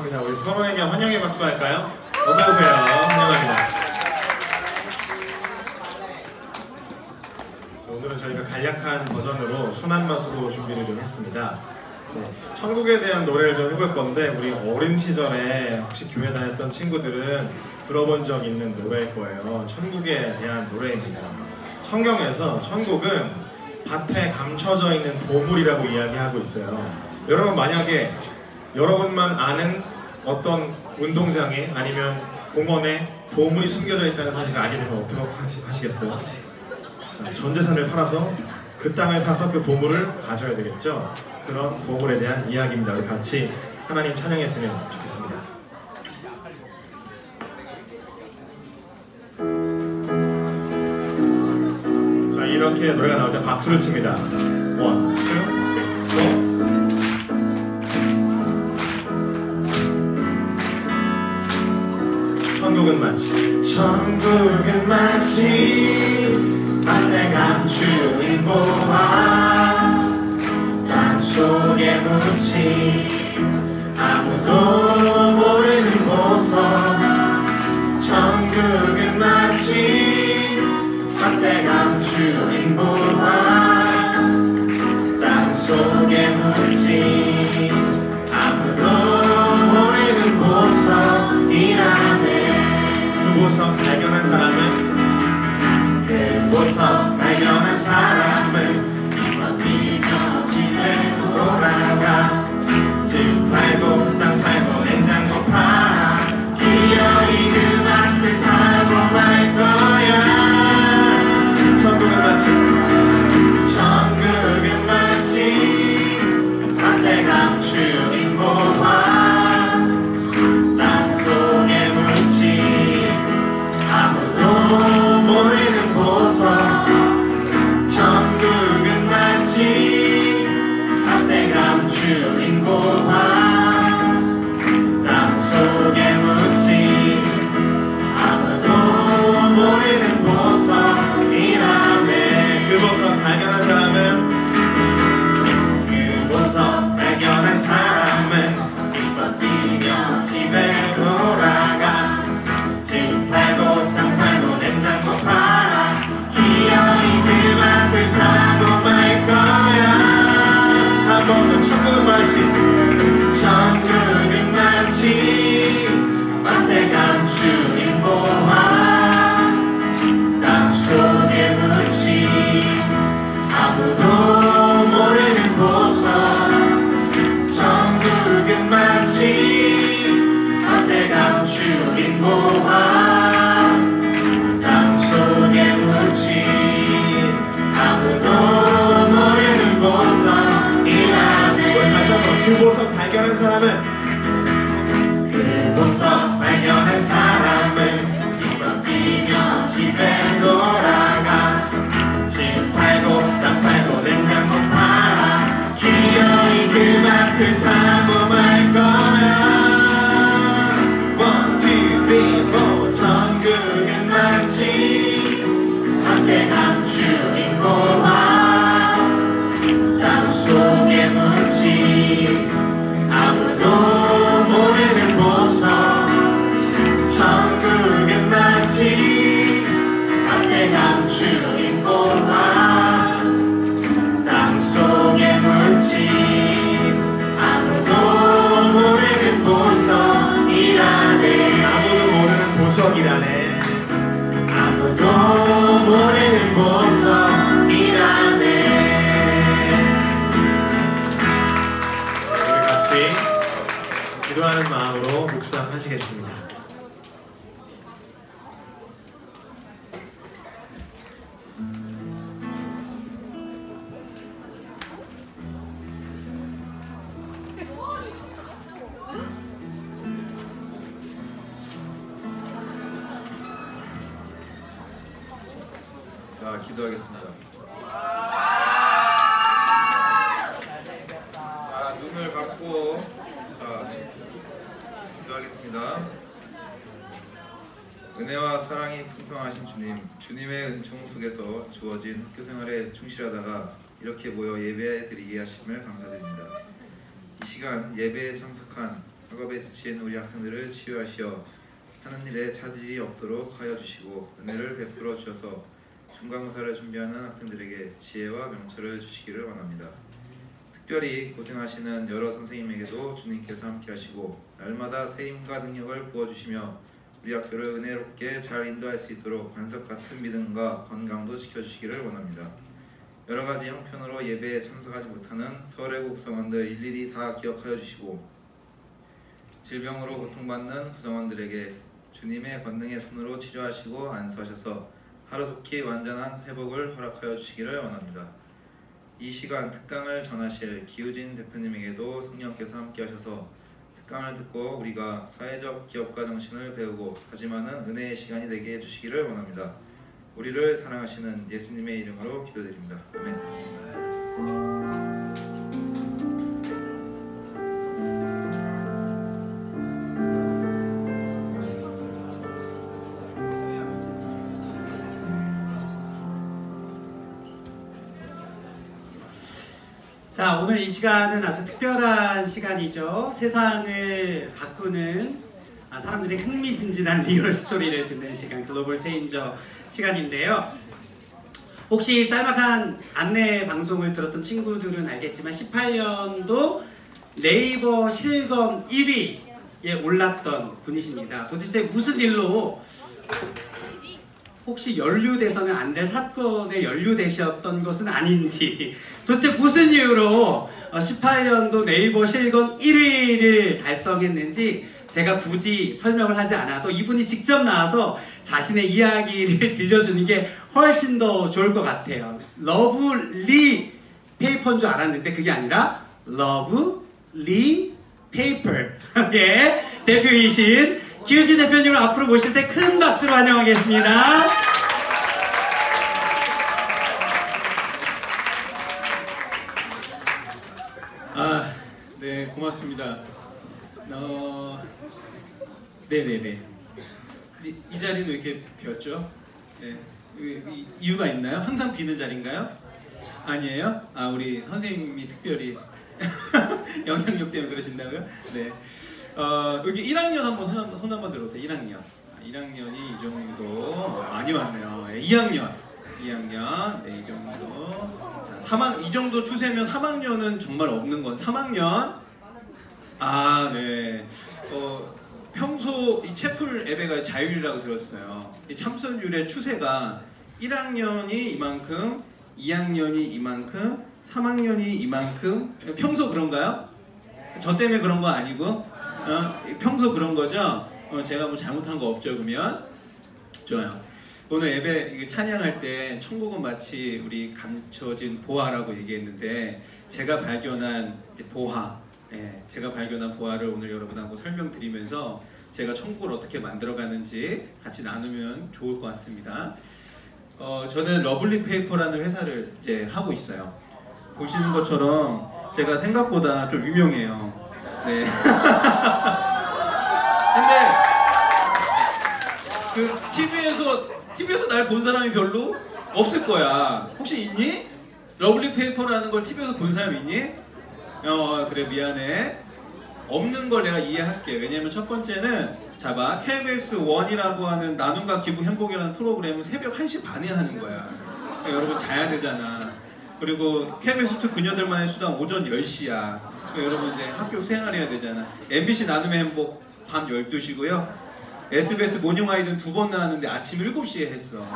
반갑습니다. 우리 서로에게 환영의 박수 할까요? 어서오세요. 환영합니다. 오늘은 저희가 간략한 버전으로 순한 맛으로 준비를 좀 했습니다. 네, 천국에 대한 노래를 좀 해볼 건데 우리 어린 시절에 혹시 교회 다녔던 친구들은 들어본 적 있는 노래일 거예요. 천국에 대한 노래입니다. 성경에서 천국은 밭에 감춰져 있는 보물이라고 이야기하고 있어요. 여러분 만약에 여러분만 아는 어떤 운동장에 아니면 공원에 보물이 숨겨져 있다는 사실을 알게 되면 어떻게 하시겠어요? 자, 전 재산을 팔아서 그 땅을 사서 그 보물을 가져야 되겠죠? 그런 보물에 대한 이야기입니다. 우리 같이 하나님 찬양했으면 좋겠습니다. 자, 이렇게 노래가 나올 때 박수를 칩니다. 1, 2, 3, 4. 천국은 마치 밭에 감추인 보화 땅속에 묻힌 아무도 모르는 보석 천국은 마치 밭에 감추인 보화 땅속에 묻힌 아무도 모르는 보석이라네. 그곳서 발견한 사람은 뛰며 집에 돌아가 집 팔고 땅 팔고 냉장고 팔아 기어이 그 밭을 사고 말 거야. 천국은 마치 밭에 감추인 보화 땅속에 묻힌 아무도 모르는 보석 천국은 마치 밭에 감추인 보화 땅속에 묻힌 아무도 모르는 보석이라네. 그 보석 발견한 사람은 기뻐 뛰며 집에 돌아가 집 팔고 땅 팔고 냉장고 팔아 기어이 그 밭을 사고 말 거야. 한 번 더. 천국은 마치 밭에 감추인 보화 땅속에 묻힌 아무도 모르는 보석 천국은 마치 밭에 감추인 보화 땅속에 묻힌 아무도 모르는 보석이라네. 다시 한번. 그 보석 발견한 사람은 기뻐 뛰며 집에 돌아가 집 팔고 땅 팔고 냉장고 팔아 기어이 그 밭을 사고 말 거야. 1, 2, 3, 4. 천국은 마치 밭에 감추인 보화 땅속에 묻힌 아무도 모르는 보석 천국은 마치 밭에 감추인 보화 땅속에 묻힌 아무도 모르는 보석이라네. 아무도 모르는 보석이라네. 아무도 모르는 보석이라네. 우리 같이 기도하는 마음으로 묵상하시겠습니다. 자, 기도하겠습니다. 자, 눈을 감고 기도하겠습니다. 은혜와 사랑이 풍성하신 주님, 주님의 은총 속에서 주어진 학교 생활에 충실하다가 이렇게 모여 예배드리게 하심을 감사드립니다. 이 시간 예배에 참석한 학업에 지친 우리 학생들을 치유하시어 하는 일에 차질이 없도록 하여 주시고 은혜를 베풀어 주셔서 중간고사를 준비하는 학생들에게 지혜와 명철을 주시기를 원합니다. 특별히 고생하시는 여러 선생님에게도 주님께서 함께 하시고 날마다 새 힘과 능력을 부어주시며 우리 학교를 은혜롭게 잘 인도할 수 있도록 반석 같은 믿음과 건강도 지켜주시기를 원합니다. 여러 가지 형편으로 예배에 참석하지 못하는 서울외고 구성원들 일일이 다 기억하여 주시고 질병으로 고통받는 구성원들에게 주님의 권능의 손으로 치료하시고 안수하셔서 하루속히 완전한 회복을 허락하여 주시기를 원합니다. 이 시간 특강을 전하실 기우진 대표님에게도 성령께서 함께 하셔서 특강을 듣고 우리가 사회적 기업가 정신을 배우고 다짐하는 은혜의 시간이 되게 해주시기를 원합니다. 우리를 사랑하시는 예수님의 이름으로 기도드립니다. 아멘. 자, 오늘 이 시간은 아주 특별한 시간이죠. 세상을 바꾸는 사람들의 흥미진진한 리얼 스토리를 듣는 시간, 글로벌 체인저 시간인데요. 혹시 짤막한 안내 방송을 들었던 친구들은 알겠지만 18년도 네이버 실검 1위에 올랐던 분이십니다. 도대체 무슨 일로 혹시 연루돼서는 안 될 사건에 연루되셨던 것은 아닌지, 도대체 무슨 이유로 18년도 네이버 실검 1위를 달성했는지 제가 굳이 설명을 하지 않아도 이분이 직접 나와서 자신의 이야기를 들려주는 게 훨씬 더 좋을 것 같아요. 러블리 페이퍼인 줄 알았는데 그게 아니라 러블리 페이퍼. 예, 대표이신 기우진 대표님을 앞으로 모실 때 큰 박수로 환영하겠습니다. 네, 고맙습니다. 네네네. 이 자리는 왜 이렇게 비었죠? 네. 이유가 있나요? 항상 비는 자리인가요? 아니에요? 우리 선생님이 특별히 영향력 때문에 그러신다고요? 네. 여기 1학년 한번 손 한번 들어보세요. 1학년. 1학년이 이 정도 많이 왔네요. 네, 2학년. 네, 이 정도. 자, 이 정도 추세면 3학년은 정말 없는 건 3학년. 네. 평소 이 채플 예배가 자율이라고 들었어요. 이 참석률의 추세가 1학년이 이만큼, 2학년이 이만큼, 3학년이 이만큼. 평소 그런가요? 저 때문에 그런 거 아니고 평소 그런 거죠? 제가 뭐 잘못한 거 없죠? 그러면 좋아요. 오늘 예배 찬양할 때 천국은 마치 우리 감춰진 보화라고 얘기했는데 제가 발견한 보화, 제가 발견한 보화를 오늘 여러분하고 설명드리면서 제가 천국을 어떻게 만들어가는지 같이 나누면 좋을 것 같습니다. 저는 러블리 페이퍼라는 회사를 이제 하고 있어요. 보시는 것처럼 제가 생각보다 좀 유명해요. 네. 근데 그 TV에서 날 본 사람이 별로 없을 거야. 혹시 있니? 러블리 페이퍼라는 걸 TV에서 본 사람 있니? 그래 미안해. 없는 걸 내가 이해할게. 왜냐면 첫 번째는 자봐 KBS 1이라고 하는 나눔과 기부 행복이라는 프로그램은 새벽 1시 반에 하는 거야. 그러니까 여러분 자야 되잖아. 그리고 KBS2 그녀들만의 수당 오전 10시야. 그러니까 여러분 이제 학교 생활해야 되잖아. MBC 나눔의 행복 밤 12시고요. SBS 모닝 아이든 2번 나왔는데 아침 7시에 했어.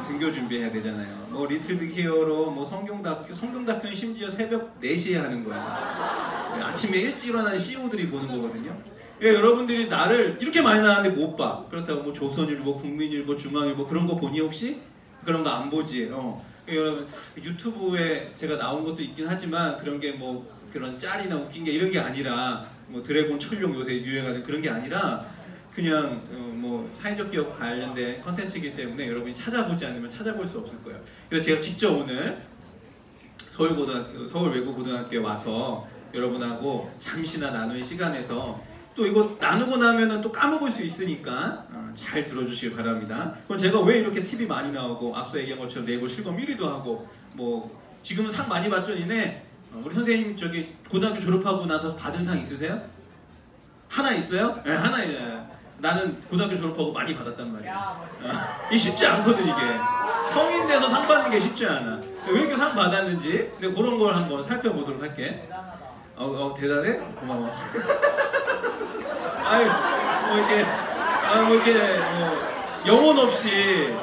등교 준비해야 되잖아요. 뭐 리틀 빅 히어로, 뭐 성경 다큐는 심지어 새벽 4시에 하는 거야. 아침에 일찍 일어나는 CEO들이 보는 거거든요. 그러니까 여러분들이 나를 이렇게 많이 나왔는데 못 봐. 그렇다고 뭐 조선일보, 국민일보, 중앙일보 그런 거 보니 혹시? 그런 거 안 보지. 그러니까 여러분 유튜브에 제가 나온 것도 있긴 하지만 그런 게 뭐 그런 짤이나 웃긴 게 이런 게 아니라 뭐 드래곤 철룡 요새 유행하는 그런 게 아니라 그냥 뭐 사회적 기업 관련된 컨텐츠이기 때문에 여러분이 찾아보지 않으면 찾아볼 수 없을 거예요. 그래서 제가 직접 오늘 서울 외고고등학교에 와서 여러분하고 잠시나 나누는 시간에서 또 이거 나누고 나면은 또 까먹을 수 있으니까 잘 들어주시길 바랍니다. 그럼 제가 왜 이렇게 TV 많이 나오고 앞서 얘기한 것처럼 네이버 실검 1위도 하고 뭐 지금은 상 많이 받죠. 니네 우리 선생님 저기 고등학교 졸업하고 나서 받은 상 있으세요? 하나 있어요? 네, 하나 있어요. 나는 고등학교 졸업하고 많이 받았단 말이야. 이게 쉽지 않거든 이게. 성인 돼서 상 받는 게 쉽지 않아. 왜 이렇게 상 받았는지 근데 그런 걸 한번 살펴보도록 할게. 대단해? 고마워. 아유 뭐 이렇게 영혼 없이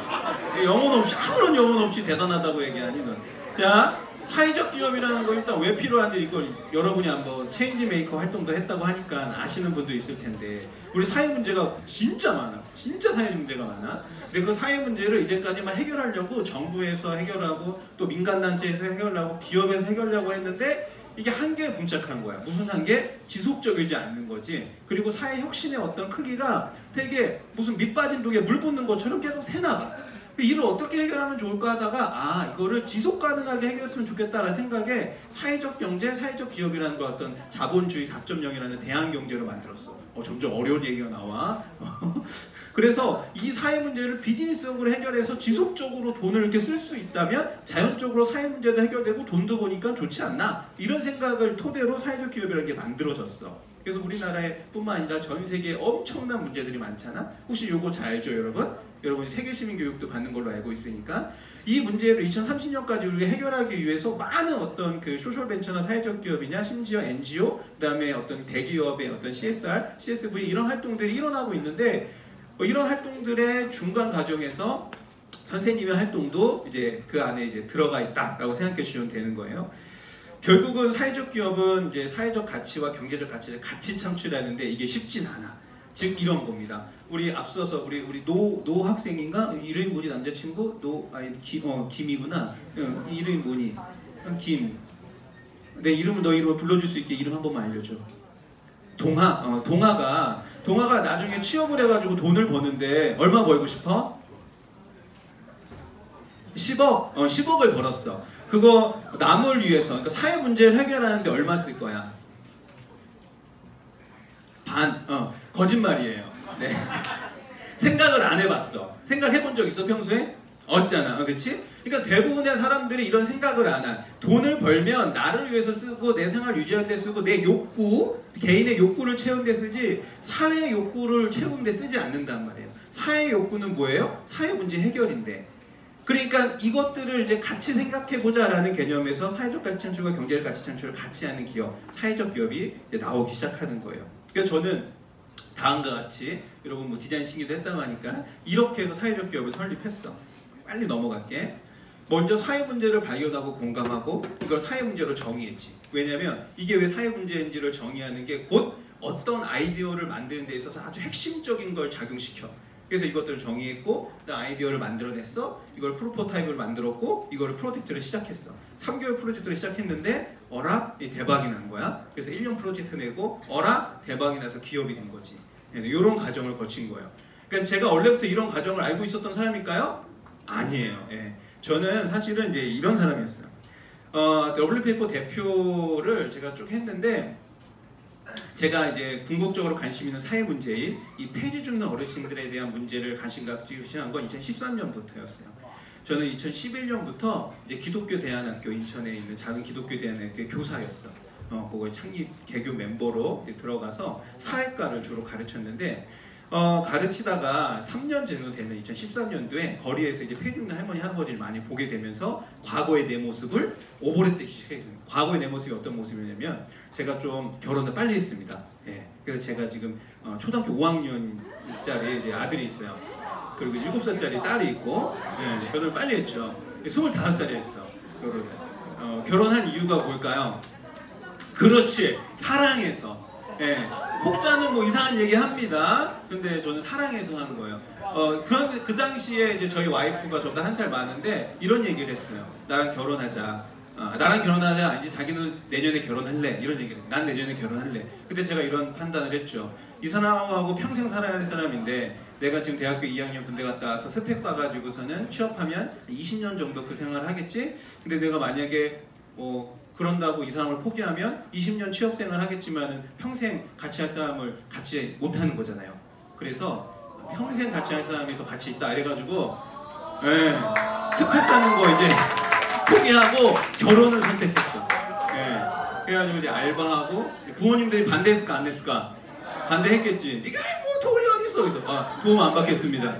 아무런 영혼 없이 대단하다고 얘기하니 넌. 자, 사회적 기업이라는 거 일단 왜 필요한지 이걸 여러분이 한번 체인지 메이커 활동도 했다고 하니까 아시는 분도 있을 텐데 우리 사회 문제가 진짜 많아. 진짜 사회 문제가 많아. 근데 그 사회 문제를 이제까지만 해결하려고 정부에서 해결하고 또 민간단체에서 해결하고 기업에서 해결하려고 했는데 이게 한계에 봉착한 거야. 무슨 한계? 지속적이지 않는 거지. 그리고 사회 혁신의 어떤 크기가 되게 무슨 밑 빠진 독에 물 붓는 것처럼 계속 새나가. 이를 어떻게 해결하면 좋을까 하다가 이거를 지속 가능하게 해결했으면 좋겠다라는 생각에 사회적 경제, 사회적 기업이라는 걸 어떤 자본주의 4.0이라는 대안 경제를 만들었어. 점점 어려운 얘기가 나와. 그래서 이 사회 문제를 비즈니스적으로 해결해서 지속적으로 돈을 이렇게 쓸 수 있다면 자연적으로 사회 문제도 해결되고 돈도 보니까 좋지 않나? 이런 생각을 토대로 사회적 기업이라는 게 만들어졌어. 그래서 우리나라에 뿐만 아니라 전 세계에 엄청난 문제들이 많잖아. 혹시 요거 잘 알죠, 여러분? 여러분이 세계 시민 교육도 받는 걸로 알고 있으니까 이 문제를 2030년까지 우리가 해결하기 위해서 많은 어떤 그 소셜 벤처나 사회적 기업이냐 심지어 NGO 그다음에 어떤 대기업의 어떤 CSR, CSV 이런 활동들이 일어나고 있는데 이런 활동들의 중간 과정에서 선생님의 활동도 이제 그 안에 이제 들어가 있다라고 생각해 주시면 되는 거예요. 결국은 사회적 기업은 이제 사회적 가치와 경제적 가치를 같이 창출하는데 이게 쉽진 않아. 즉 이런 겁니다. 우리 앞서서 우리 노 학생인가 이름이 뭐지 남자친구 김이구나. 이름이 뭐니? 김. 내 이름을 너 이름을 불러줄 수 있게 이름 한 번만 알려줘. 동아가 나중에 취업을 해가지고 돈을 버는데 얼마 벌고 싶어? 10억. 10억을 벌었어. 그거 남을 위해서, 그러니까 사회 문제를 해결하는데 얼마 쓸 거야? 반. 거짓말이에요. 네. 생각을 안 해봤어. 생각해본 적 있어 평소에? 없잖아. 그렇지? 그러니까 대부분의 사람들이 이런 생각을 안 한. 돈을 벌면 나를 위해서 쓰고 내 생활 유지하는 데 쓰고 내 욕구, 개인의 욕구를 채우는 데 쓰지 사회의 욕구를 채우는 데 쓰지 않는단 말이에요. 사회의 욕구는 뭐예요? 사회 문제 해결인데. 그러니까 이것들을 이제 같이 생각해보자라는 개념에서 사회적 가치 창출과 경제적 가치 창출을 같이 하는 기업, 사회적 기업이 이제 나오기 시작하는 거예요. 그러니까 저는 다음과 같이 여러분 뭐 디자인 신기도 했다고 하니까 이렇게 해서 사회적 기업을 설립했어. 빨리 넘어갈게. 먼저 사회 문제를 발견하고 공감하고 이걸 사회 문제로 정의했지. 왜냐면 이게 왜 사회 문제인지를 정의하는 게 곧 어떤 아이디어를 만드는 데 있어서 아주 핵심적인 걸 작용시켜. 그래서 이것들을 정의했고 아이디어를 만들어냈어. 이걸 프로토타입을 만들었고 이거를 프로젝트를 시작했어. 3개월 프로젝트를 시작했는데 대박이 난 거야. 그래서 1년 프로젝트 내고 대박이 나서 기업이 된 거지. 그래서 이런 과정을 거친 거예요. 그러니까 제가 원래부터 이런 과정을 알고 있었던 사람일까요? 아니에요. 예. 저는 사실은 이제 이런 사람이었어요. WP페이퍼 대표를 제가 쭉 했는데 제가 이제 궁극적으로 관심 있는 사회 문제인 이 폐지 죽는 어르신들에 대한 문제를 관심 갖기 시작한 건 2013년부터였어요. 저는 2011년부터 이제 기독교 대안학교 인천에 있는 작은 기독교 대안학교의 교사였어. 그거 창립 개교 멤버로 들어가서 사회과를 주로 가르쳤는데 가르치다가 3년 정도 되는 2013년도에 거리에서 이제 폐지 죽는 할머니 할아버지를 많이 보게 되면서 과거의 내 모습을 오버랩되기 시작했어요. 과거의 내 모습이 어떤 모습이냐면 제가 좀 결혼을 빨리 했습니다. 예. 그래서 제가 지금 초등학교 5학년짜리 이제 아들이 있어요. 그리고 7살짜리 딸이 있고 예, 결혼을 빨리 했죠. 25살에 했어. 결혼한 이유가 뭘까요? 그렇지, 사랑해서. 예. 혹자는 뭐 이상한 얘기 합니다. 근데 저는 사랑해서 한 거예요. 그런데 그 당시에 이제 저희 와이프가 저보다 1살 많은데 이런 얘기를 했어요. 나랑 결혼하자. 나랑 결혼하자. 아니지, 자기는 내년에 결혼할래. 이런 얘기를. 난 내년에 결혼할래. 근데 제가 이런 판단을 했죠. 이 사람하고 평생 살아야 할 사람인데 내가 지금 대학교 2학년 군대 갔다 와서 스펙 쌓아가지고서는 취업하면 20년 정도 그 생활을 하겠지. 근데 내가 만약에 그런다고 이 사람을 포기하면 20년 취업생활 하겠지만은 평생 같이 할 사람을 같이 못 하는 거잖아요. 그래서 평생 같이 할 사람이 더 같이 있다 이래가지고 스펙 쌓는 거 이제 포기하고 결혼을 선택했어. 그래가지고 이제 알바하고 부모님들이 반대했을까 안 했을까? 반대했겠지. 이게 뭐 돈이 어디 있어? 그래서 도움 안 받겠습니다.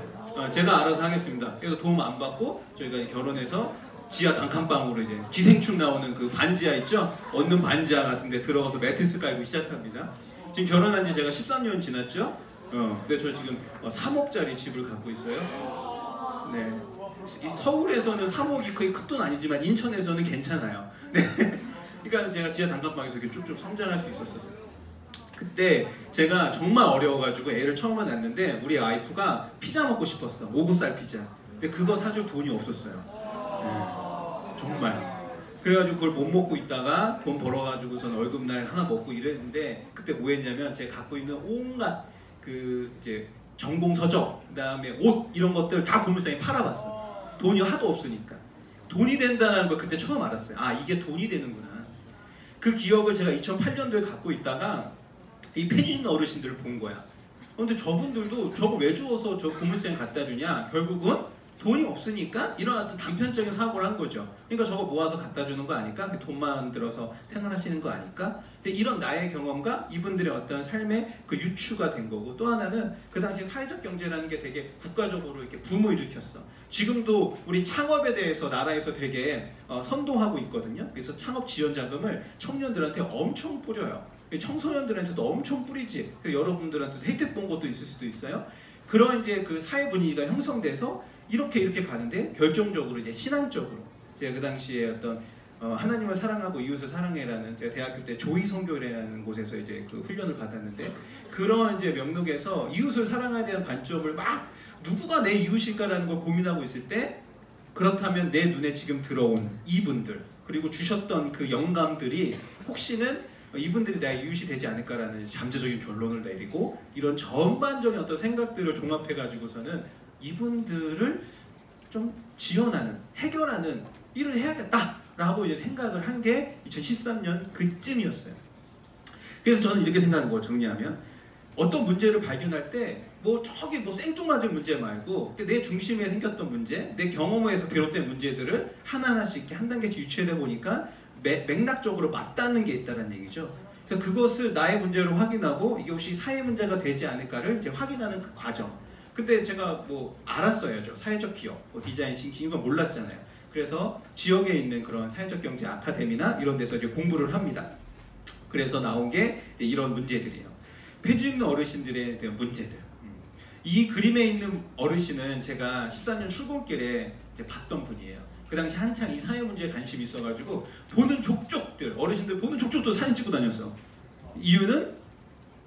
제가 알아서 하겠습니다. 그래서 도움 안 받고 저희가 결혼해서 지하 단칸방으로 이제 기생충 나오는 그 반지하 있죠? 얻는 반지하 같은데 들어가서 매트리스 깔고 시작합니다. 지금 결혼한 지 제가 13년 지났죠? 근데 저 지금 3억짜리 집을 갖고 있어요. 네. 서울에서는 3억이 거의 큰 돈 아니지만 인천에서는 괜찮아요. 네. 그러니까 제가 지하 단칸방에서 이렇게 쭉쭉 성장할 수 있었어요. 그때 제가 정말 어려워가지고 애를 처음 낳았는데 우리 와이프가 피자 먹고 싶었어. 오구살 피자. 근데 그거 사줄 돈이 없었어요. 네. 정말. 그래가지고 그걸 못 먹고 있다가 돈 벌어가지고선 월급날 하나 먹고 이랬는데 그때 뭐 했냐면 제가 갖고 있는 온갖 그 이제 전공 서적 그다음에 옷 이런 것들 다 고물상에 팔아봤어. 돈이 하도 없으니까. 돈이 된다는 걸 그때 처음 알았어요. 아 이게 돈이 되는구나. 그 기억을 제가 2008년도에 갖고 있다가 이 폐지 있는 어르신들을 본 거야. 근데 저분들도 저거 왜 주워서 저 고물상에 갖다 주냐? 결국은 돈이 없으니까 이런 어떤 단편적인 사고를 한 거죠. 그러니까 저거 모아서 갖다 주는 거 아닐까? 그 돈만 들어서 생활하시는 거 아닐까? 근데 이런 나의 경험과 이분들의 어떤 삶의 그 유추가 된 거고 또 하나는 그 당시 사회적 경제라는 게 되게 국가적으로 이렇게 붐을 일으켰어. 지금도 우리 창업에 대해서 나라에서 되게 선도하고 있거든요. 그래서 창업 지원 자금을 청년들한테 엄청 뿌려요. 청소년들한테도 엄청 뿌리지. 여러분들한테도 혜택 본 것도 있을 수도 있어요. 그런 이제 그 사회 분위기가 형성돼서 이렇게 가는데 결정적으로 이제 신앙적으로 제가 그 당시에 어떤 하나님을 사랑하고 이웃을 사랑해라는 제가 대학교 때 조이 선교회라는 곳에서 이제 그 훈련을 받았는데 그런 이제 명록에서 이웃을 사랑해야 되는 관점을 막 누구가 내 이웃일까라는 걸 고민하고 있을 때 그렇다면 내 눈에 지금 들어온 이분들 그리고 주셨던 그 영감들이 혹시는 이분들이 내 이웃이 되지 않을까라는 잠재적인 결론을 내리고 이런 전반적인 어떤 생각들을 종합해가지고서는 이분들을 좀 지원하는, 해결하는 일을 해야겠다라고 이제 생각을 한 게 2013년 그쯤이었어요. 그래서 저는 이렇게 생각하는 거예요. 정리하면 어떤 문제를 발견할 때 뭐 저기 뭐 생뚱맞은 문제 말고 내 중심에 생겼던 문제, 내 경험에서 비롯된 문제들을 하나하나씩 이렇게 한 단계씩 유추해 보니까 맥락적으로 맞닿는 게 있다는 얘기죠. 그래서 그것을 나의 문제로 확인하고 이게 혹시 사회 문제가 되지 않을까를 이제 확인하는 그 과정. 근데 제가 뭐 알았어야죠. 사회적 기업, 뭐 디자인 싱킹 이건 몰랐잖아요. 그래서 지역에 있는 그런 사회적 경제 아카데미나 이런 데서 이제 공부를 합니다. 그래서 나온 게 이런 문제들이에요. 폐주 있는 어르신들에 대한 문제들. 이 그림에 있는 어르신은 제가 14년 출근길에 이제 봤던 분이에요. 그 당시 한창 이 사회 문제에 관심이 있어가지고 보는 족족들, 어르신들 보는 족족도 사진 찍고 다녔어. 이유는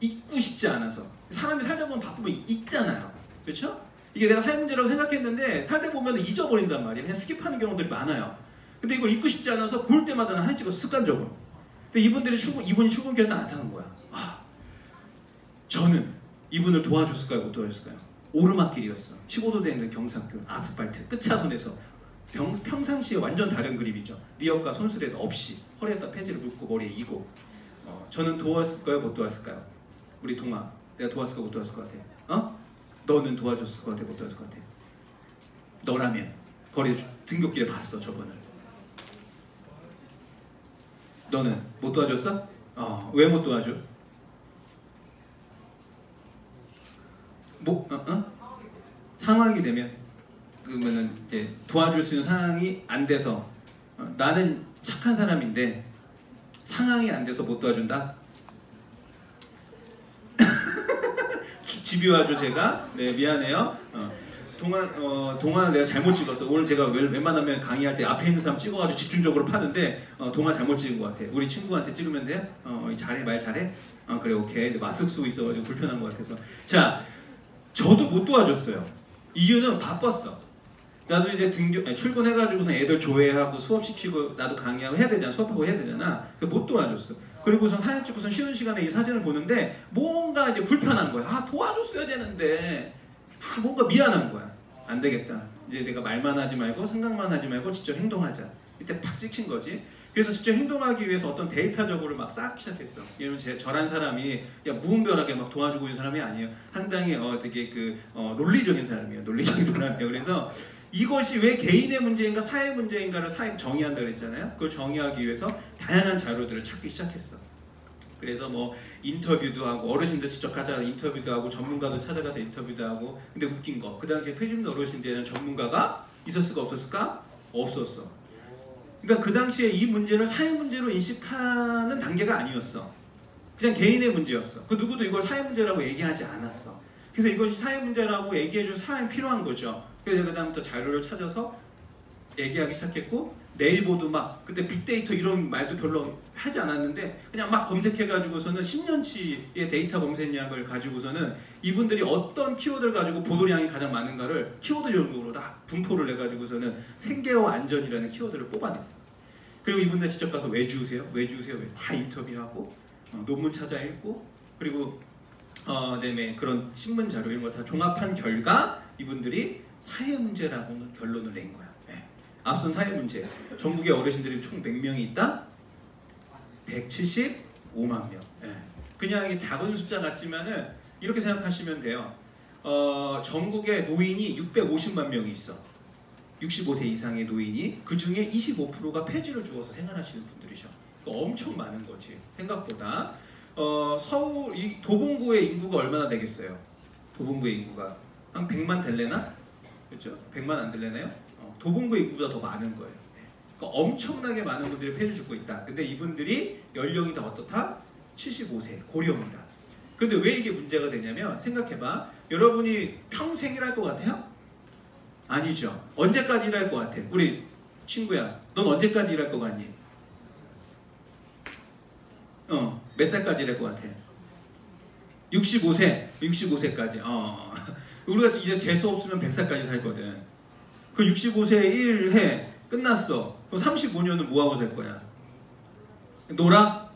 잊고 싶지 않아서. 사람이 살다 보면 바쁘면 잊잖아요. 그렇죠? 이게 내가 사회 문제라고 생각했는데 살다 보면 잊어버린단 말이야. 그냥 스킵하는 경우들이 많아요. 근데 이걸 잊고 싶지 않아서 볼 때마다 사진 찍어서 습관적으로. 근데 이분이 출근길에 딱 나타난 거야. 아, 저는 이분을 도와줬을까요? 못 도와줬을까요? 오르막길이었어. 15도 되는 경사길, 아스팔트, 끝차선에서 평상시에 완전 다른 그림이죠. 리어카 손수레도 없이 허리에다 폐지를 묶고 머리에 이고 저는 도왔을까요? 못 도왔을까요? 우리 동아, 내가 도왔을까? 못 도왔을 것 같아? 너는 도와줬을 것 같아? 못 도와줬을 것 같아? 너라면 거리 등굣길에 봤어 저번을. 너는 못 도와줬어? 왜 못 도와줘? 상황이 되면 그러면은 이제 도와줄 수 있는 상황이 안 돼서 나는 착한 사람인데 상황이 안 돼서 못 도와준다. 집요하죠 제가. 네 미안해요. 동화 내가 잘못 찍었어. 오늘 제가 웬만하면 강의할 때 앞에 있는 사람 찍어가지고 집중적으로 파는데 동화 잘못 찍은 것 같아. 우리 친구한테 찍으면 돼요? 잘해 말 잘해? 그래 오케이. 마스크 쓰고 있어가지고 불편한 것 같아서. 자 저도 못 도와줬어요. 이유는 바빴어. 나도 이제 출근해가지고서 애들 조회하고 수업시키고 나도 강의하고 해야 되잖아. 수업하고 해야 되잖아. 그래서 못 도와줬어. 그리고선 사진 찍고선 쉬는 시간에 이 사진을 보는데 뭔가 이제 불편한 거야. 도와줬어야 되는데 뭔가 미안한 거야. 안 되겠다. 이제 내가 말만 하지 말고 생각만 하지 말고 직접 행동하자. 이때 팍 찍힌 거지. 그래서 직접 행동하기 위해서 어떤 데이터적으로 막 쌓기 시작했어. 왜냐면 저란 사람이 무분별하게 막 도와주고 있는 사람이 아니에요. 상당히 되게 논리적인 사람이에요. 논리적인 사람이에요. 그래서 이것이 왜 개인의 문제인가 사회 문제인가를 정의한다 그랬잖아요. 그걸 정의하기 위해서 다양한 자료들을 찾기 시작했어. 그래서 뭐 인터뷰도 하고 어르신들 직접 가자 인터뷰도 하고 전문가도 찾아가서 인터뷰도 하고. 근데 웃긴 거 그 당시에 폐주민 어르신들에는 전문가가 있었을까 없었을까? 없었어. 그러니까 그 당시에 이 문제를 사회 문제로 인식하는 단계가 아니었어. 그냥 개인의 문제였어. 그 누구도 이걸 사회 문제라고 얘기하지 않았어. 그래서 이것이 사회 문제라고 얘기해줄 사람이 필요한 거죠. 그래서 그다음부터 자료를 찾아서 얘기하기 시작했고, 네이버도 막 그때 빅데이터 이런 말도 별로 하지 않았는데 그냥 막 검색해가지고서는 10년치의 데이터 검색량을 가지고서는 이분들이 어떤 키워드를 가지고 보도량이 가장 많은가를 키워드 연구로 다 분포를 해가지고서는 생계와 안전이라는 키워드를 뽑아냈어. 그리고 이분들 직접 가서 왜 주우세요? 왜 주우세요? 왜? 다 인터뷰하고 논문 찾아 읽고 그리고 그다음에 그런 신문 자료 이런 거 다 종합한 결과 이분들이 사회 문제라고는 결론을 낸 거야. 앞선 사회 문제. 전국의 어르신들이 총 몇 명이 있다? 175만 명. 그냥 이게 작은 숫자 같지만은 이렇게 생각하시면 돼요. 전국에 노인이 650만 명이 있어. 65세 이상의 노인이 그 중에 25%가 폐지를 주어서 생활하시는 분들이셔. 엄청 많은 거지. 생각보다. 서울 이 도봉구의 인구가 얼마나 되겠어요? 도봉구의 인구가 한 100만 될래나? 그렇죠? 100만 안 될래나요? 도봉구의 인구보다 더 많은 거예요. 그러니까 엄청나게 많은 분들이 폐를 죽고 있다. 근데 이분들이 연령이 다 어떻다? 75세 고령이다. 근데 왜 이게 문제가 되냐면 생각해봐. 여러분이 평생 일할 것 같아요? 아니죠. 언제까지 일할 것 같아? 우리 친구야, 넌 언제까지 일할 것 같니? 몇 살까지 일할 것 같아? 65세. 65세까지. 우리가 이제 재수 없으면 100살까지 살거든. 그 65세 1해 끝났어. 그럼 35년은 뭐하고 살 거야? 놀아?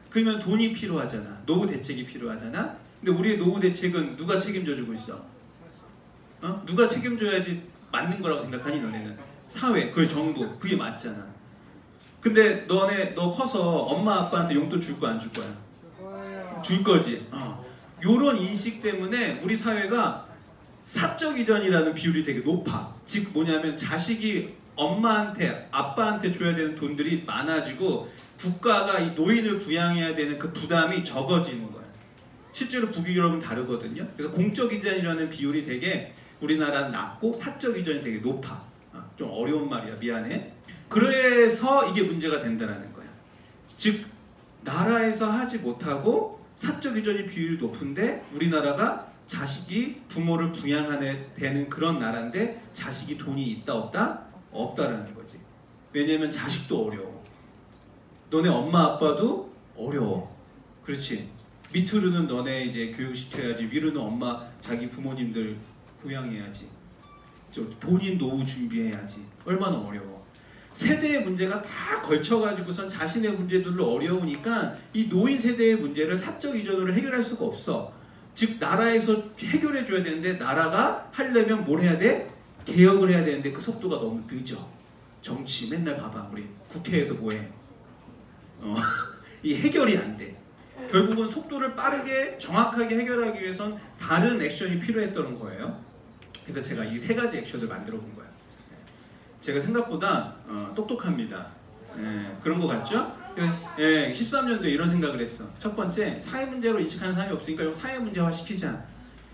그러면 돈이 필요하잖아. 노후 대책이 필요하잖아. 근데 우리의 노후 대책은 누가 책임져주고 있어? 누가 책임져야지 맞는 거라고 생각하니 너네는? 사회, 그걸 정부, 그게 맞잖아. 근데 너 커서 엄마 아빠한테 용돈 줄 거야 안 줄 거야? 줄 거지. 요런 인식 때문에 우리 사회가 사적 이전이라는 비율이 되게 높아. 즉 뭐냐면 자식이 엄마한테 아빠한테 줘야 되는 돈들이 많아지고 국가가 이 노인을 부양해야 되는 그 부담이 적어지는 거야. 실제로 북유럽은 다르거든요. 그래서 공적 이전이라는 비율이 되게 우리나라는 낮고 사적 이전이 되게 높아. 좀 어려운 말이야. 미안해. 그래서 이게 문제가 된다는 거야. 즉 나라에서 하지 못하고 사적 이전이 비율이 높은데 우리나라가 자식이 부모를 부양하는 되는 그런 나라인데 자식이 돈이 있다 없다? 없다라는 거지. 왜냐면 자식도 어려워. 너네 엄마 아빠도 어려워. 그렇지. 밑으로는 너네 이제 교육시켜야지. 위로는 엄마 자기 부모님들 부양해야지. 본인 노후 준비해야지. 얼마나 어려워. 세대의 문제가 다 걸쳐가지고선 자신의 문제들로 어려우니까 이 노인 세대의 문제를 사적 이전으로 해결할 수가 없어. 즉 나라에서 해결해줘야 되는데 나라가 하려면 뭘 해야 돼? 개혁을 해야 되는데 그 속도가 너무 늦어. 정치 맨날 봐봐. 우리 국회에서 뭐해? 이 해결이 안 돼. 결국은 속도를 빠르게 정확하게 해결하기 위해선 다른 액션이 필요했던 거예요. 그래서 제가 이 세 가지 액션을 만들어 본 거예요. 제가 생각보다 똑똑합니다. 그런 거 같죠? 13년도에 이런 생각을 했어. 첫 번째, 사회 문제로 인식하는 사람이 없으니까 이거 사회 문제화 시키자.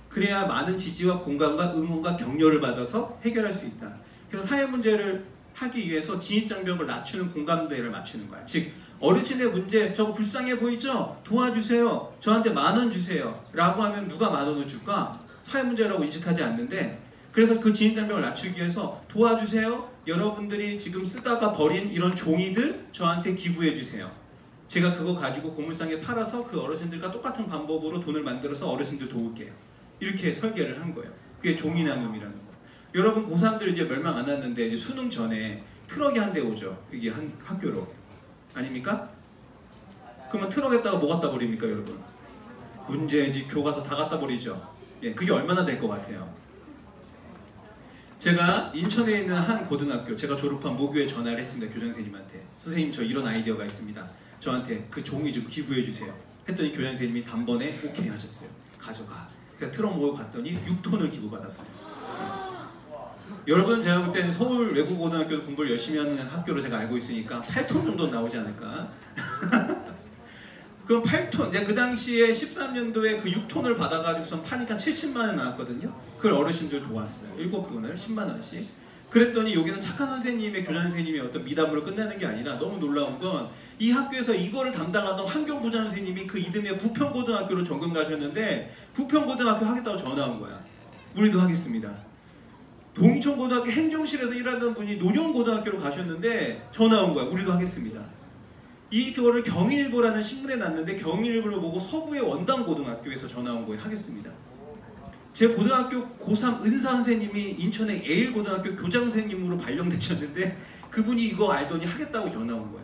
그래야 많은 지지와 공감과 응원과 격려를 받아서 해결할 수 있다. 그래서 사회 문제를 하기 위해서 진입장벽을 낮추는 공감대를 맞추는 거야. 즉 어르신의 문제 저거 불쌍해 보이죠? 도와주세요. 저한테 10,000원 주세요. 라고 하면 누가 10,000원을 줄까? 사회 문제라고 인식하지 않는데 그래서 그 진입장벽을 낮추기 위해서 도와주세요. 여러분들이 지금 쓰다가 버린 이런 종이들 저한테 기부해 주세요. 제가 그거 가지고 고물상에 팔아서 그 어르신들과 똑같은 방법으로 돈을 만들어서 어르신들 도울게요. 이렇게 설계를 한 거예요. 그게 종이 나눔이라는 거. 여러분 고3들 이제 멸망 안 왔는데 이제 수능 전에 트럭이 한 대 오죠. 이게 한 학교로. 아닙니까? 그러면 트럭에다가 뭐 갖다 버립니까 여러분? 문제집, 교과서 다 갖다 버리죠. 그게 얼마나 될 것 같아요? 제가 인천에 있는 한 고등학교, 제가 졸업한 모교에 전화를 했습니다. 교장선생님한테. 선생님 저 이런 아이디어가 있습니다. 저한테 그 종이 좀 기부해 주세요. 했더니 교장선생님이 단번에 오케이 하셨어요. 가져가. 그래서 트럭 모으고 갔더니 6톤을 기부받았어요. 여러분 제가 볼 때는 서울 외국고등학교도 공부를 열심히 하는 학교로 제가 알고 있으니까 8톤 정도 나오지 않을까. 그럼 8톤, 내가 그 당시에 13년도에 그 6톤을 받아가지고선 파니까 70만 원 나왔거든요. 그걸 어르신들 도왔어요. 7분을 10만 원씩. 그랬더니 여기는 착한 선생님의 교장 선생님의 어떤 미담으로 끝나는 게 아니라 너무 놀라운 건 이 학교에서 이거를 담당하던 환경부장 선생님이 그 이듬해 부평고등학교로 전근 가셨는데 부평고등학교 하겠다고 전화 온 거야. 우리도 하겠습니다. 동천고등학교 행정실에서 일하던 분이 논현고등학교로 가셨는데 전화 온 거야. 우리도 하겠습니다. 이거를 경일보라는 신문에 났는데 경일보를 보고 서구의 원당고등학교에서 전화 온 거예요. 하겠습니다. 제 고등학교 고3 은사 선생님이 인천의 에일고등학교 교장 선생님으로 발령되셨는데 그분이 이거 알더니 하겠다고 전화 온 거예요.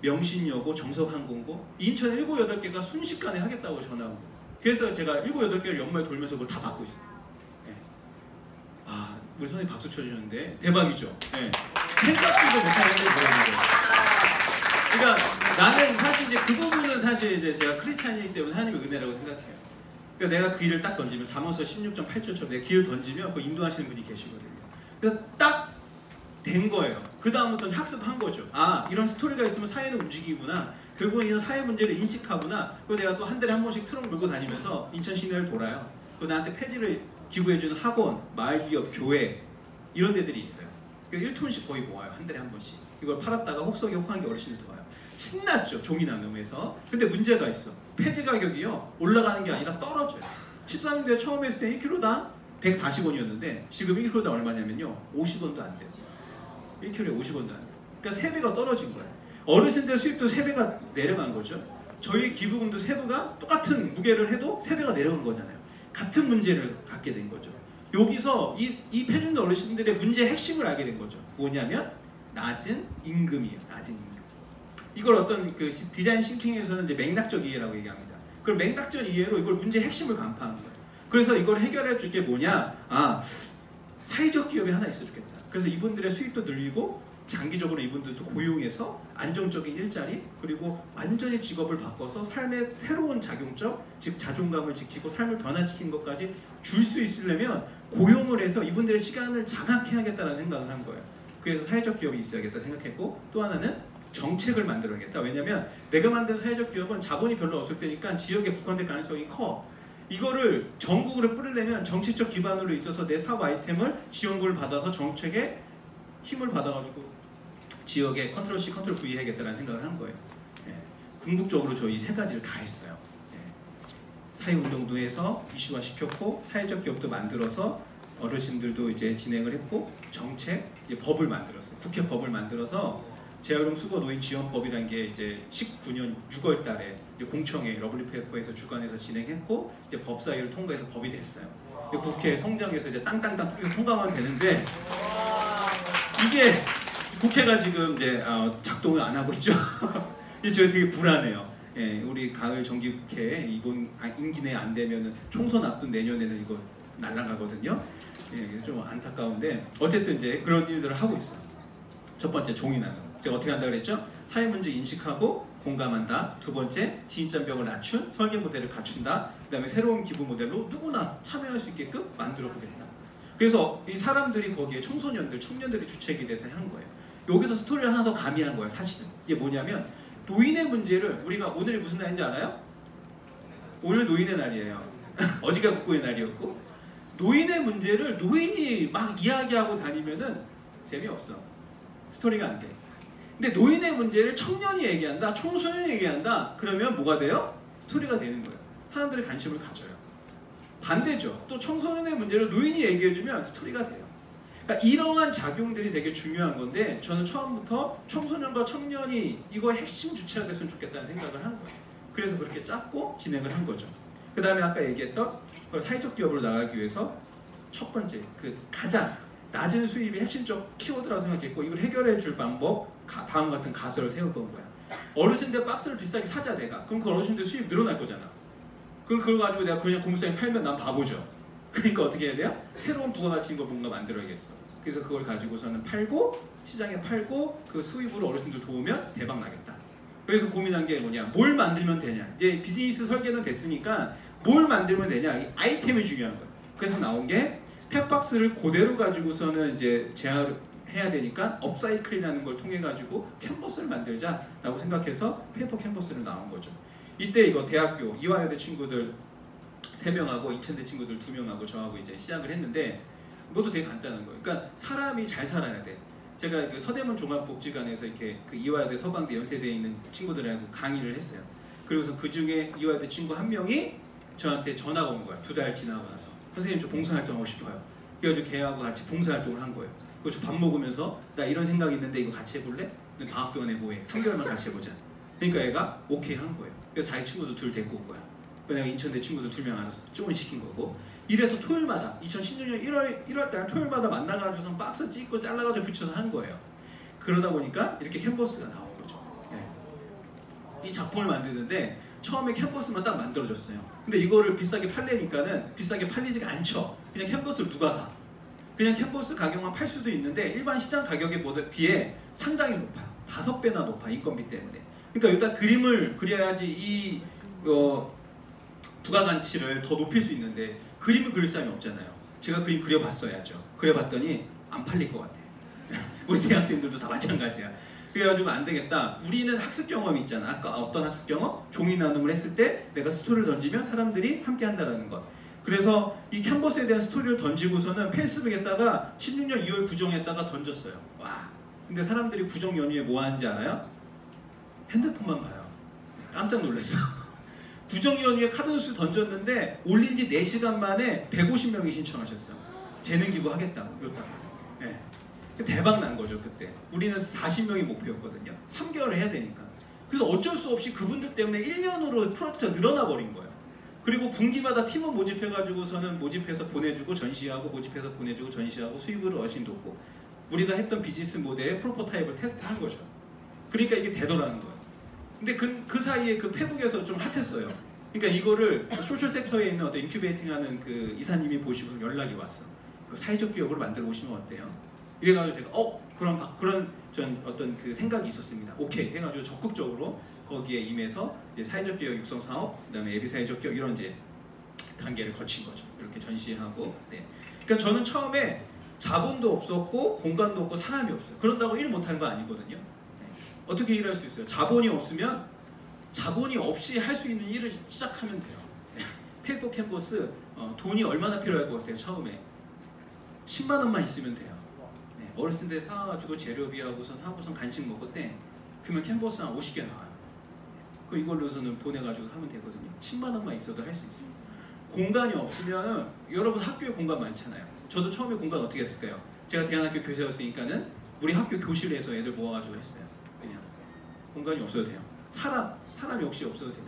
명신여고, 정석항공고, 인천 7, 8개가 순식간에 하겠다고 전화 온 거예요. 그래서 제가 7, 8개를 연말 돌면서 그걸 다 받고 있어요. 네. 아, 우리 선생님 박수 쳐주셨는데 대박이죠. 네. 생각지도 못하는데 대박이죠. 그러니까 나는 사실 이제 그 부분은 사실 이제 제가 크리스찬이기 때문에 하나님의 은혜라고 생각해요. 그러니까 내가 그 일을 딱 던지면 잠언서 16.8절처럼 내가 길을 던지면 그 인도하시는 분이 계시거든요. 그래서 딱 된 거예요. 그 다음부터는 학습한 거죠. 아, 이런 스토리가 있으면 사회는 움직이구나. 결국은 이런 사회 문제를 인식하구나. 그리고 내가 또 한 달에 한 번씩 트럭 몰고 다니면서 인천 시내를 돌아요. 그리고 나한테 폐지를 기부해주는 학원, 마을기업, 교회 이런 데들이 있어요. 그래서 1톤씩 거의 모아요. 한 달에 한 번씩. 이걸 팔았다가 혹석이 혹한 게 어르신들 도와요. 신났죠. 종이 나눔에서. 근데 문제가 있어. 폐지 가격이요. 올라가는 게 아니라 떨어져요. 13년도에 처음 했을 때 1kg당 140원이었는데 지금 1kg당 얼마냐면요. 50원도 안 돼요. 1kg에 50원도 안 돼요. 그러니까 3배가 떨어진 거예요. 어르신들 수입도 3배가 내려간 거죠. 저희 기부금도 세부가 똑같은 무게를 해도 3배가 내려간 거잖아요. 같은 문제를 갖게 된 거죠. 여기서 이 폐준대 어르신들의 문제의 핵심을 알게 된 거죠. 뭐냐면 낮은 임금이에요. 낮은 임금. 이걸 어떤 그 디자인 싱킹에서는 이제 맥락적 이해라고 얘기합니다. 그럼 맥락적 이해로 이걸 문제의 핵심을 간파하는 거예요. 그래서 이걸 해결해 줄 게 뭐냐? 아, 사회적 기업이 하나 있어 좋겠다. 그래서 이분들의 수입도 늘리고 장기적으로 이분들도 고용해서 안정적인 일자리 그리고 완전히 직업을 바꿔서 삶의 새로운 작용점 즉 자존감을 지키고 삶을 변화시키는 것까지 줄 수 있으려면 고용을 해서 이분들의 시간을 장악해야겠다는 생각을 한 거예요. 그래서 사회적 기업이 있어야겠다 생각했고 또 하나는 정책을 만들어야겠다. 왜냐면 내가 만든 사회적 기업은 자본이 별로 없을 때니까 지역에 국한될 가능성이 커. 이거를 전국으로 뿌리려면 정책적 기반으로 있어서 내 사업 아이템을 지원금을 받아서 정책에 힘을 받아가지고 지역에 컨트롤 C, 컨트롤 V 해야겠다는 생각을 한 거예요. 예. 궁극적으로 저 이 세 가지를 다 했어요. 예. 사회운동도 해서 이슈화 시켰고 사회적 기업도 만들어서 어르신들도 이제 진행을 했고 정책, 법을 만들었어요. 국회 법을 만들어서 재활용 수거 노인 지원법이라는 게 이제 19년 6월 달에 공청회 러블리 페이퍼에서 주관해서 진행했고 이제 법사위를 통과해서 법이 됐어요. 국회 성장에서 이제 땅땅땅 뚫려서 통과만 되는데 이게 국회가 지금 이제 작동을 안 하고 있죠. 이제 저희 되게 불안해요. 예, 우리 가을 정기국회 이번 임기 내에 안 되면은 총선 앞둔 내년에는 이거 날아가거든요. 예, 좀 안타까운데 어쨌든 이제 그런 일들을 하고 있어요. 첫 번째 종이 나눔. 제가 어떻게 한다 그랬죠? 사회 문제 인식하고 공감한다. 두 번째 진입장벽을 낮춘 설계 모델을 갖춘다. 그다음에 새로운 기부 모델로 누구나 참여할 수 있게끔 만들어 보겠다. 그래서 이 사람들이 거기에 청소년들, 청년들이 주체가 돼서 한 거예요. 여기서 스토리를 하나 더 가미한 거예요. 사실은 이게 뭐냐면 노인의 문제를 우리가 오늘이 무슨 날인지 알아요? 오늘 노인의 날이에요. 어제가 국고의 날이었고 노인의 문제를 노인이 막 이야기하고 다니면은 재미없어. 스토리가 안 돼. 근데 노인의 문제를 청년이 얘기한다, 청소년이 얘기한다. 그러면 뭐가 돼요? 스토리가 되는 거예요. 사람들이 관심을 가져요. 반대죠. 또 청소년의 문제를 노인이 얘기해주면 스토리가 돼요. 그러니까 이러한 작용들이 되게 중요한 건데 저는 처음부터 청소년과 청년이 이거의 핵심 주체가 됐으면 좋겠다는 생각을 한 거예요. 그래서 그렇게 짰고 진행을 한 거죠. 그 다음에 아까 얘기했던 사회적 기업으로 나가기 위해서 첫 번째 그 가장 낮은 수입이 핵심적 키워드라고 생각했고 이걸 해결해 줄 방법 다음 같은 가설을 세워본 거야. 어르신들 박스를 비싸게 사자 내가. 그럼 그 어르신들 수입 늘어날 거잖아. 그럼 그걸 가지고 내가 그냥 공시장에 팔면 난 바보죠. 그러니까 어떻게 해야 돼요? 새로운 부가가치인 걸 뭔가 만들어야겠어. 그래서 그걸 가지고서는 팔고 시장에 팔고 그 수입으로 어르신들 도우면 대박 나겠다. 그래서 고민한 게 뭐냐? 뭘 만들면 되냐? 이제 비즈니스 설계는 됐으니까 뭘 만들면 되냐? 이 아이템이 중요한 거야. 그래서 나온 게 팩박스를 그대로 가지고서는 이제 해야 되니까 업사이클이라는 걸 통해 가지고 캔버스를 만들자라고 생각해서 페이퍼 캔버스를 나온 거죠. 이때 이거 대학교 이화여대 친구들 3명하고 이천대 친구들 2명하고 저하고 이제 시작을 했는데 이것도 되게 간단한 거예요. 그러니까 사람이 잘 살아야 돼. 제가 그 서대문 종합복지관에서 이렇게 그 이화여대 서방대 연세대에 있는 친구들하고 강의를 했어요. 그리고서 그 중에 이화여대 친구 한 명이 저한테 전화가 온 거야. 2달 지나고 나서 선생님 저 봉사활동 하고 싶어요. 그래가지고 걔하고 같이 봉사활동을 한 거예요. 그래서 밥 먹으면서 나 이런 생각이 있는데 이거 같이 해볼래? 방학동안에 뭐해? 3개월만 같이 해보자. 그러니까 얘가 오케이 한 거예요. 그래서 자기 친구도 둘 데리고 온 거야. 내가 인천대 친구도 2명 알아서 지원시킨 거고. 이래서 토요일마다 2016년 1월달 토요일마다 만나가지고서 박스 찍고 잘라가지고 붙여서 한 거예요. 그러다 보니까 이렇게 캔버스가 나온 거죠. 네. 이 작품을 만드는데 처음에 캔버스만 딱 만들어졌어요. 근데 이거를 비싸게 팔려니까는 비싸게 팔리지가 않죠. 그냥 캔버스를 누가 사? 그냥 캔버스 가격만 팔 수도 있는데 일반 시장 가격에 비해 상당히 높아요. 5배나 높아, 인건비 때문에. 그러니까 일단 그림을 그려야지 이 부가가치를 더 높일 수 있는데 그림을 그릴 사람이 없잖아요. 제가 그림 그려봤어야죠. 그려봤더니 안 팔릴 것 같아요. 우리 대학생들도 다 마찬가지야. 그래가지고 안 되겠다. 우리는 학습 경험이 있잖아. 아까 어떤 학습 경험? 종이 나눔을 했을 때 내가 스토리를 던지면 사람들이 함께 한다는 것. 그래서 이 캔버스에 대한 스토리를 던지고서는 페이스북에다가 16년 2월 구정에다가 던졌어요. 와. 근데 사람들이 구정 연휴에 뭐 하는지 알아요? 핸드폰만 봐요. 깜짝 놀랐어. 구정 연휴에 카드뉴스 던졌는데 올린 지 4시간 만에 150명이 신청하셨어요. 재능기부 하겠다고. 네. 대박 난 거죠 그때. 우리는 40명이 목표였거든요. 3개월을 해야 되니까. 그래서 어쩔 수 없이 그분들 때문에 1년으로 프로젝트가 늘어나 버린 거예요. 그리고 분기마다 팀을 모집해가지고서는 모집해서 보내주고 전시하고 모집해서 보내주고 전시하고 수익을 어신 돕고 우리가 했던 비즈니스 모델의 프로토타입을 테스트한 거죠. 그러니까 이게 되더라는 거예요. 근데 그 사이에 그 페북에서 좀 핫했어요. 그러니까 이거를 소셜 섹터에 있는 어떤 인큐베이팅하는 그 이사님이 보시고 연락이 왔어. 그 사회적 기업으로 만들어 보시면 어때요? 이래가지고 제가 그런 전 어떤 그 생각이 있었습니다. 오케이 해가지고 적극적으로 거기에 임해서 이제 사회적 기업 육성 사업, 그다음에 예비 사회적 기업 이런 이제 단계를 거친 거죠. 이렇게 전시하고. 네. 그러니까 저는 처음에 자본도 없었고 공간도 없고 사람이 없어요. 그런다고 일 못한 거 아니거든요. 네. 어떻게 일할 수 있어요? 자본이 없으면 자본이 없이 할 수 있는 일을 시작하면 돼요. 네. 페이퍼 캔버스 돈이 얼마나 필요할 것 같아요? 처음에 10만 원만 있으면 돼요. 네. 어렸을 때 사가지고 재료비하고선 하고선 간식 먹었대. 그러면 캔버스 한 50개 나와요. 그 이걸로서는 보내가지고 하면 되거든요. 10만 원만 있어도 할 수 있어요. 공간이 없으면 여러분 학교에 공간 많잖아요. 저도 처음에 공간 어떻게 했을까요? 제가 대안학교 교사였으니까는 우리 학교 교실에서 애들 모아가지고 했어요. 그냥 공간이 없어도 돼요. 사람이 혹시 없어도 돼요.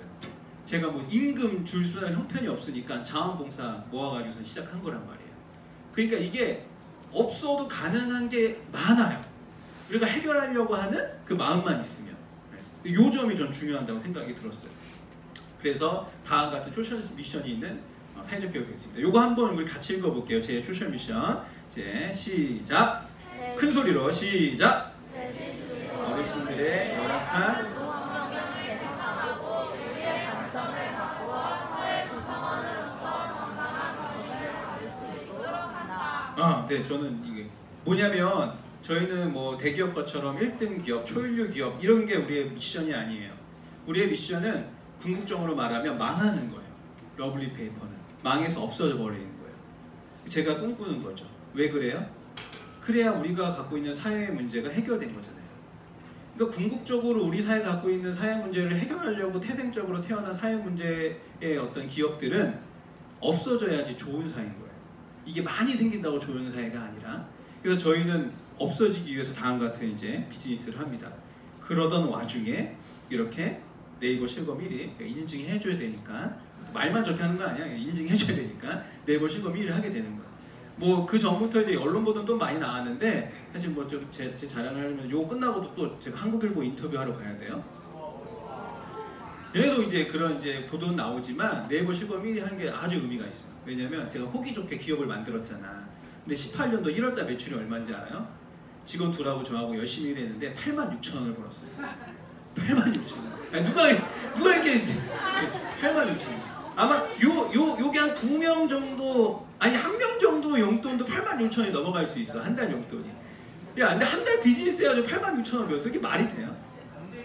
제가 뭐 임금 줄 수 있는 형편이 없으니까 자원봉사 모아가지고 시작한 거란 말이에요. 그러니까 이게 없어도 가능한 게 많아요. 우리가 해결하려고 하는 그 마음만 있으면. 요 점이 전 중요하다고 생각이 들었어요. 그래서 다음 같은 소셜 미션이 있는 사회적 교육이 됐습니다. 요거 한번 우리 같이 읽어볼게요. 제 소셜 미션. 이제 시작. 큰 소리로 시작. 어르신들의 열악한 네, 저는 이게 뭐냐면 저희는 뭐 대기업 것처럼 1등 기업, 초일류 기업 이런 게 우리의 미션이 아니에요. 우리의 미션은 궁극적으로 말하면 망하는 거예요. 러블리 페이퍼는 망해서 없어져 버리는 거예요. 제가 꿈꾸는 거죠. 왜 그래요? 그래야 우리가 갖고 있는 사회의 문제가 해결된 거잖아요. 그러니까 궁극적으로 우리 사회가 갖고 있는 사회 문제를 해결하려고 태생적으로 태어난 사회 문제의 어떤 기업들은 없어져야지 좋은 사회인 거예요. 이게 많이 생긴다고 좋은 사회가 아니라. 그래서 저희는 없어지기 위해서 다음 같은 이제 비즈니스를 합니다. 그러던 와중에 이렇게 네이버 실검 1위 인증해줘야 되니까 말만 저렇게 하는 거 아니야. 인증해줘야 되니까 네이버 실검 1위를 하게 되는 거야. 뭐 그 전부터 이제 언론 보도는 또 많이 나왔는데 사실 뭐 좀 제 자랑을 하려면 요거 끝나고도 또 제가 한국일보 인터뷰하러 가야 돼요. 얘도 이제 그런 이제 보도는 나오지만 네이버 실검 1위 한 게 아주 의미가 있어요. 왜냐면 제가 호기 좋게 기업을 만들었잖아. 근데 18년도 1월달 매출이 얼마인지 알아요? 직원 둘하고 저하고 열심히 일했는데 86,000원을 벌었어요. 86,000원. 아니, 누가 이렇게 86,000원. 아마 요게 한 2명 정도, 아니 1명 정도 용돈도 86,000원이 넘어갈 수 있어. 한 달 용돈이. 야, 근데 한 달 비즈니스 해가지고 86,000원 배웠어. 이게 말이 돼요?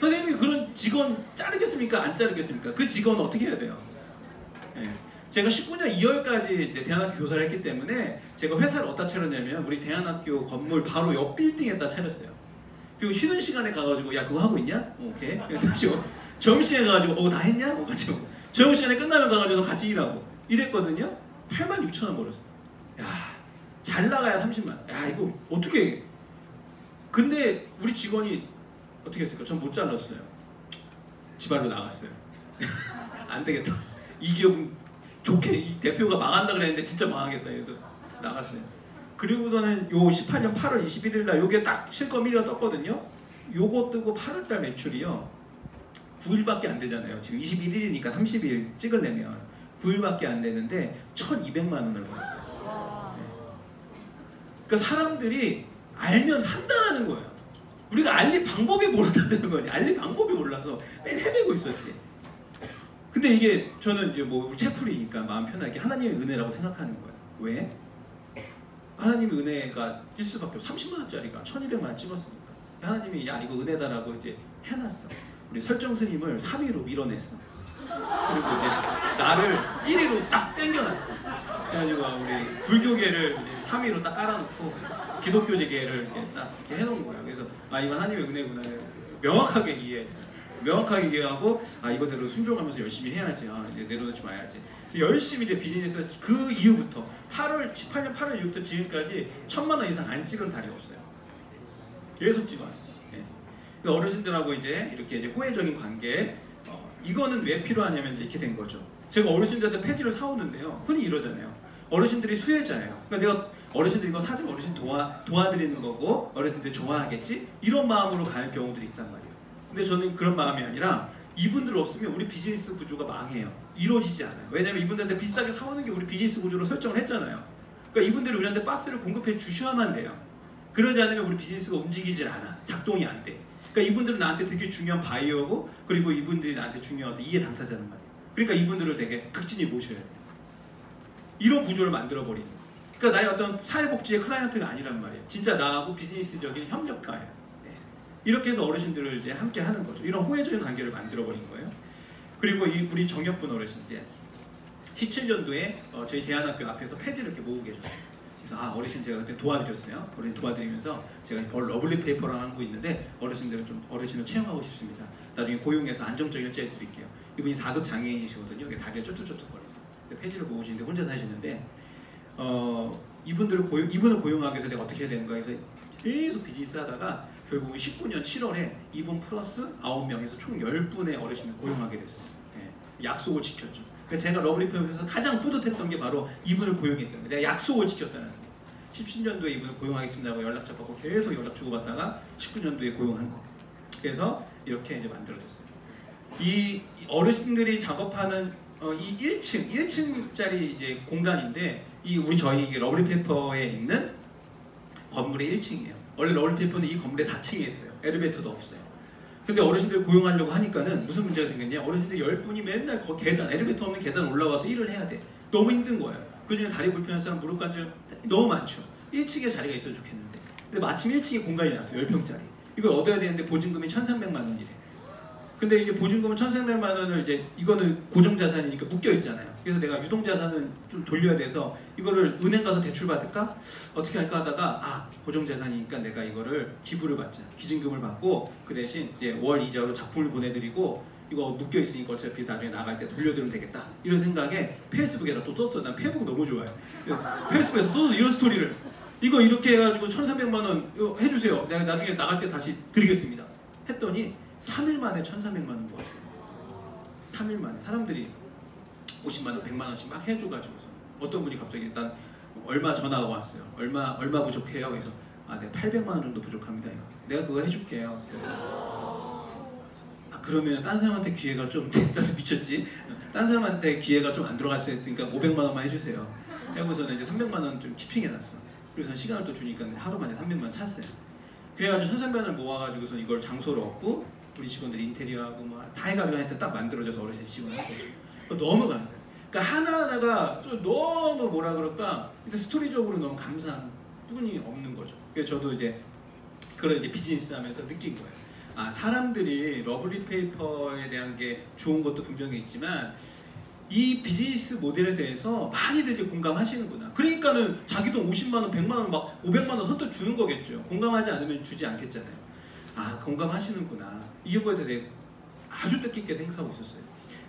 선생님이 그런 직원 자르겠습니까? 안 자르겠습니까? 그 직원 어떻게 해야 돼요? 예. 제가 19년 2월까지 이제 대안학교 교사를 했기 때문에 제가 회사를 어디다 차렸냐면 우리 대안학교 건물 바로 옆 빌딩에다 차렸어요. 그리고 쉬는 시간에 가가지고 야 그거 하고 있냐? 오케이. 다시 점심시간에 가가지고 다 했냐? 같이 점심시간에 끝나면 가가지고 같이 일하고 이랬거든요. 86,000원 벌었어요. 야, 잘 나가야 30만. 야, 이거 어떻게? 근데 우리 직원이 어떻게 했을까? 전 못 잘랐어요. 지발로 나갔어요. 안 되겠다. 이 기업은 좋게 이 대표가 망한다 그랬는데 진짜 망하겠다. 그래서 나갔어요. 그리고서는 요 18년 8월 21일 날 요게 딱 실검 1위가 떴거든요. 요거 뜨고 8월 달 매출이요. 9일밖에 안 되잖아요. 지금 21일이니까 30일 찍으려면 9일밖에 안 되는데 1,200만 원을 벌었어요. 네. 그러니까 사람들이 알면 산다라는 거예요. 우리가 알릴 방법이 모른다는 거예요. 알릴 방법이 몰라서 맨 헤매고 있었지. 근데 이게 저는 이제 뭐 채플이니까 마음 편하게 하나님의 은혜라고 생각하는 거예요. 왜? 하나님의 은혜가 일 수밖에 없어. 30만 원짜리가 1,200만 원 찍었으니까. 하나님이 야 이거 은혜다라고 이제 해놨어. 우리 설정 스님을 3위로 밀어냈어. 그리고 이제 나를 1위로 딱 땡겨놨어. 그래가지고 우리 불교계를 이제 3위로 딱 깔아놓고 기독교계를 이렇게 딱 이렇게 해놓은 거예요. 그래서 아 이건 하나님의 은혜구나 명확하게 이해했어요. 명확하게 이해하고 아 이거대로 순종하면서 열심히 해야지. 아 이제 내려놓지 마야지. 열심히 이제 비즈니스 그 이후부터 18년 8월 이후부터 지금까지 1,000만 원 이상 안 찍은 달이 없어요. 계속 찍어요. 네. 그러니까 어르신들하고 이제 이렇게 이제 호혜적인 관계. 이거는 왜 필요하냐면 이제 이렇게 된 거죠. 제가 어르신들한테 폐지를 사오는데요. 흔히 이러잖아요. 어르신들이 수혜자예요. 그러니까 내가 어르신들 이거 사주면 어르신 도와드리는 거고 어르신들 좋아하겠지? 이런 마음으로 가는 경우들이 있단 말이에요. 근데 저는 그런 마음이 아니라 이분들 없으면 우리 비즈니스 구조가 망해요. 이루어지지 않아요. 왜냐면 이분들한테 비싸게 사오는 게 우리 비즈니스 구조로 설정을 했잖아요. 그러니까 이분들이 우리한테 박스를 공급해 주셔야만 돼요. 그러지 않으면 우리 비즈니스가 움직이질 않아. 작동이 안 돼. 그러니까 이분들은 나한테 되게 중요한 바이어고 그리고 이분들이 나한테 중요한 이해 당사자란 말이에요. 그러니까 이분들을 되게 극진히 모셔야 돼요. 이런 구조를 만들어버리는 거예요. 그러니까 나의 어떤 사회복지의 클라이언트가 아니란 말이에요. 진짜 나하고 비즈니스적인 협력가예요. 네. 이렇게 해서 어르신들을 이제 함께 하는 거죠. 이런 호혜적인 관계를 만들어버린 거예요. 그리고 우리 정혁분 어르신 이제 17년도에 저희 대안학교 앞에서 폐지를 이렇게 모으고 계셨어요. 그래서 어르신 제가 그때 도와드렸어요. 어르신 도와드리면서 제가 러블리 페이퍼를 하고 있는데 어르신들을 좀 어르신을 채용하고 싶습니다. 나중에 고용해서 안정적인 일자리 드릴게요. 이분이 4급 장애인이시거든요. 다리가 쩌쭉쩌쭉거려서 폐지를 모으시는데 혼자 사시는데 이분을 고용하기 위해서 내가 어떻게 해야 되는가 해서 계속 비즈니스 하다가 결국은 19년 7월에 이분 플러스 9명에서 총 10분의 어르신을 고용하게 됐어요. 네. 약속을 지켰죠. 제가 러블리 페이퍼에서 가장 뿌듯했던 게 바로 이분을 고용했던 거예요. 내가 약속을 지켰다는 거예요. 17년도에 이분을 고용하겠습니다고 연락처 받고 계속 연락 주고받다가 19년도에 고용한 거. 그래서 이렇게 이제 만들어졌어요. 이 어르신들이 작업하는 이 1층짜리 이제 공간인데 저희 러블리 페이퍼에 있는 건물의 1층이에요. 원래 러블리 페이퍼는 이 건물의 4층에 있어요. 엘리베이터도 없어요. 근데 어르신들 고용하려고 하니까는 무슨 문제가 생겼냐? 어르신들 10분이 맨날 계단, 엘리베이터 없는 계단 올라와서 일을 해야 돼. 너무 힘든 거예요. 그중에 다리 불편한 사람, 무릎 관절 너무 많죠. 1층에 자리가 있어도 좋겠는데. 근데 마침 1층에 공간이 났어요. 10평짜리. 이걸 얻어야 되는데 보증금이 1,300만 원이래. 근데 이제 보증금은 1,300만 원을 이제 이거는 고정자산이니까 묶여 있잖아요. 그래서 내가 유동자산은 좀 돌려야 돼서 이거를 은행 가서 대출 받을까? 어떻게 할까 하다가 고정자산이니까 내가 이거를 기부를 받자. 기증금을 받고 그 대신 이제 월 이자로 작품을 보내드리고 이거 묶여 있으니까 어차피 나중에 나갈 때 돌려드리면 되겠다. 이런 생각에 페이스북에다 또 떴어. 난 페이스북 너무 좋아해. 페이스북에서 또 이런 스토리를 이거 이렇게 해가지고 1,300만 원 해주세요. 내가 나중에 나갈 때 다시 드리겠습니다. 했더니 3일 만에 1,300만 원 모았어요. 3일 만에 사람들이 50만 원, 100만 원씩 막 해줘가지고서 어떤 분이 갑자기 일단 얼마 전화가 왔어요. 얼마 부족해요. 그래서 네 800만 원 정도 부족합니다. 내가 그거 해줄게요. 그러면 딴 사람한테 기회가 좀 미쳤지. 딴 사람한테 기회가 좀 안 들어갔을 테니까 500만 원만 해주세요. 하고서는 이제 300만 원 좀 키핑해놨어. 그래서 시간을 또 주니까 하루 만에 300만 원 찼어요. 그래가지고 1,300원을 모아가지고서 이걸 장소를 얻고 우리 직원들이 인테리어하고 뭐 다 해가지고 하여튼 딱 만들어져서 어르신 직원을 한 거죠. 너무 감사해요. 그러니까 하나하나가 좀 너무 뭐라 그럴까 스토리적으로 너무 감사한 부분이 없는 거죠. 그래서 저도 이제 그런 이제 비즈니스 하면서 느낀 거예요. 아, 사람들이 러블리 페이퍼에 대한 게 좋은 것도 분명히 있지만 이 비즈니스 모델에 대해서 많이들 이제 공감하시는구나. 그러니까는 자기 돈 50만 원, 100만 원, 막 500만 원 선뜻 주는 거겠죠. 공감하지 않으면 주지 않겠잖아요. 아, 공감하시는구나. 이거에 대해서 아주 뜻깊게 생각하고 있었어요.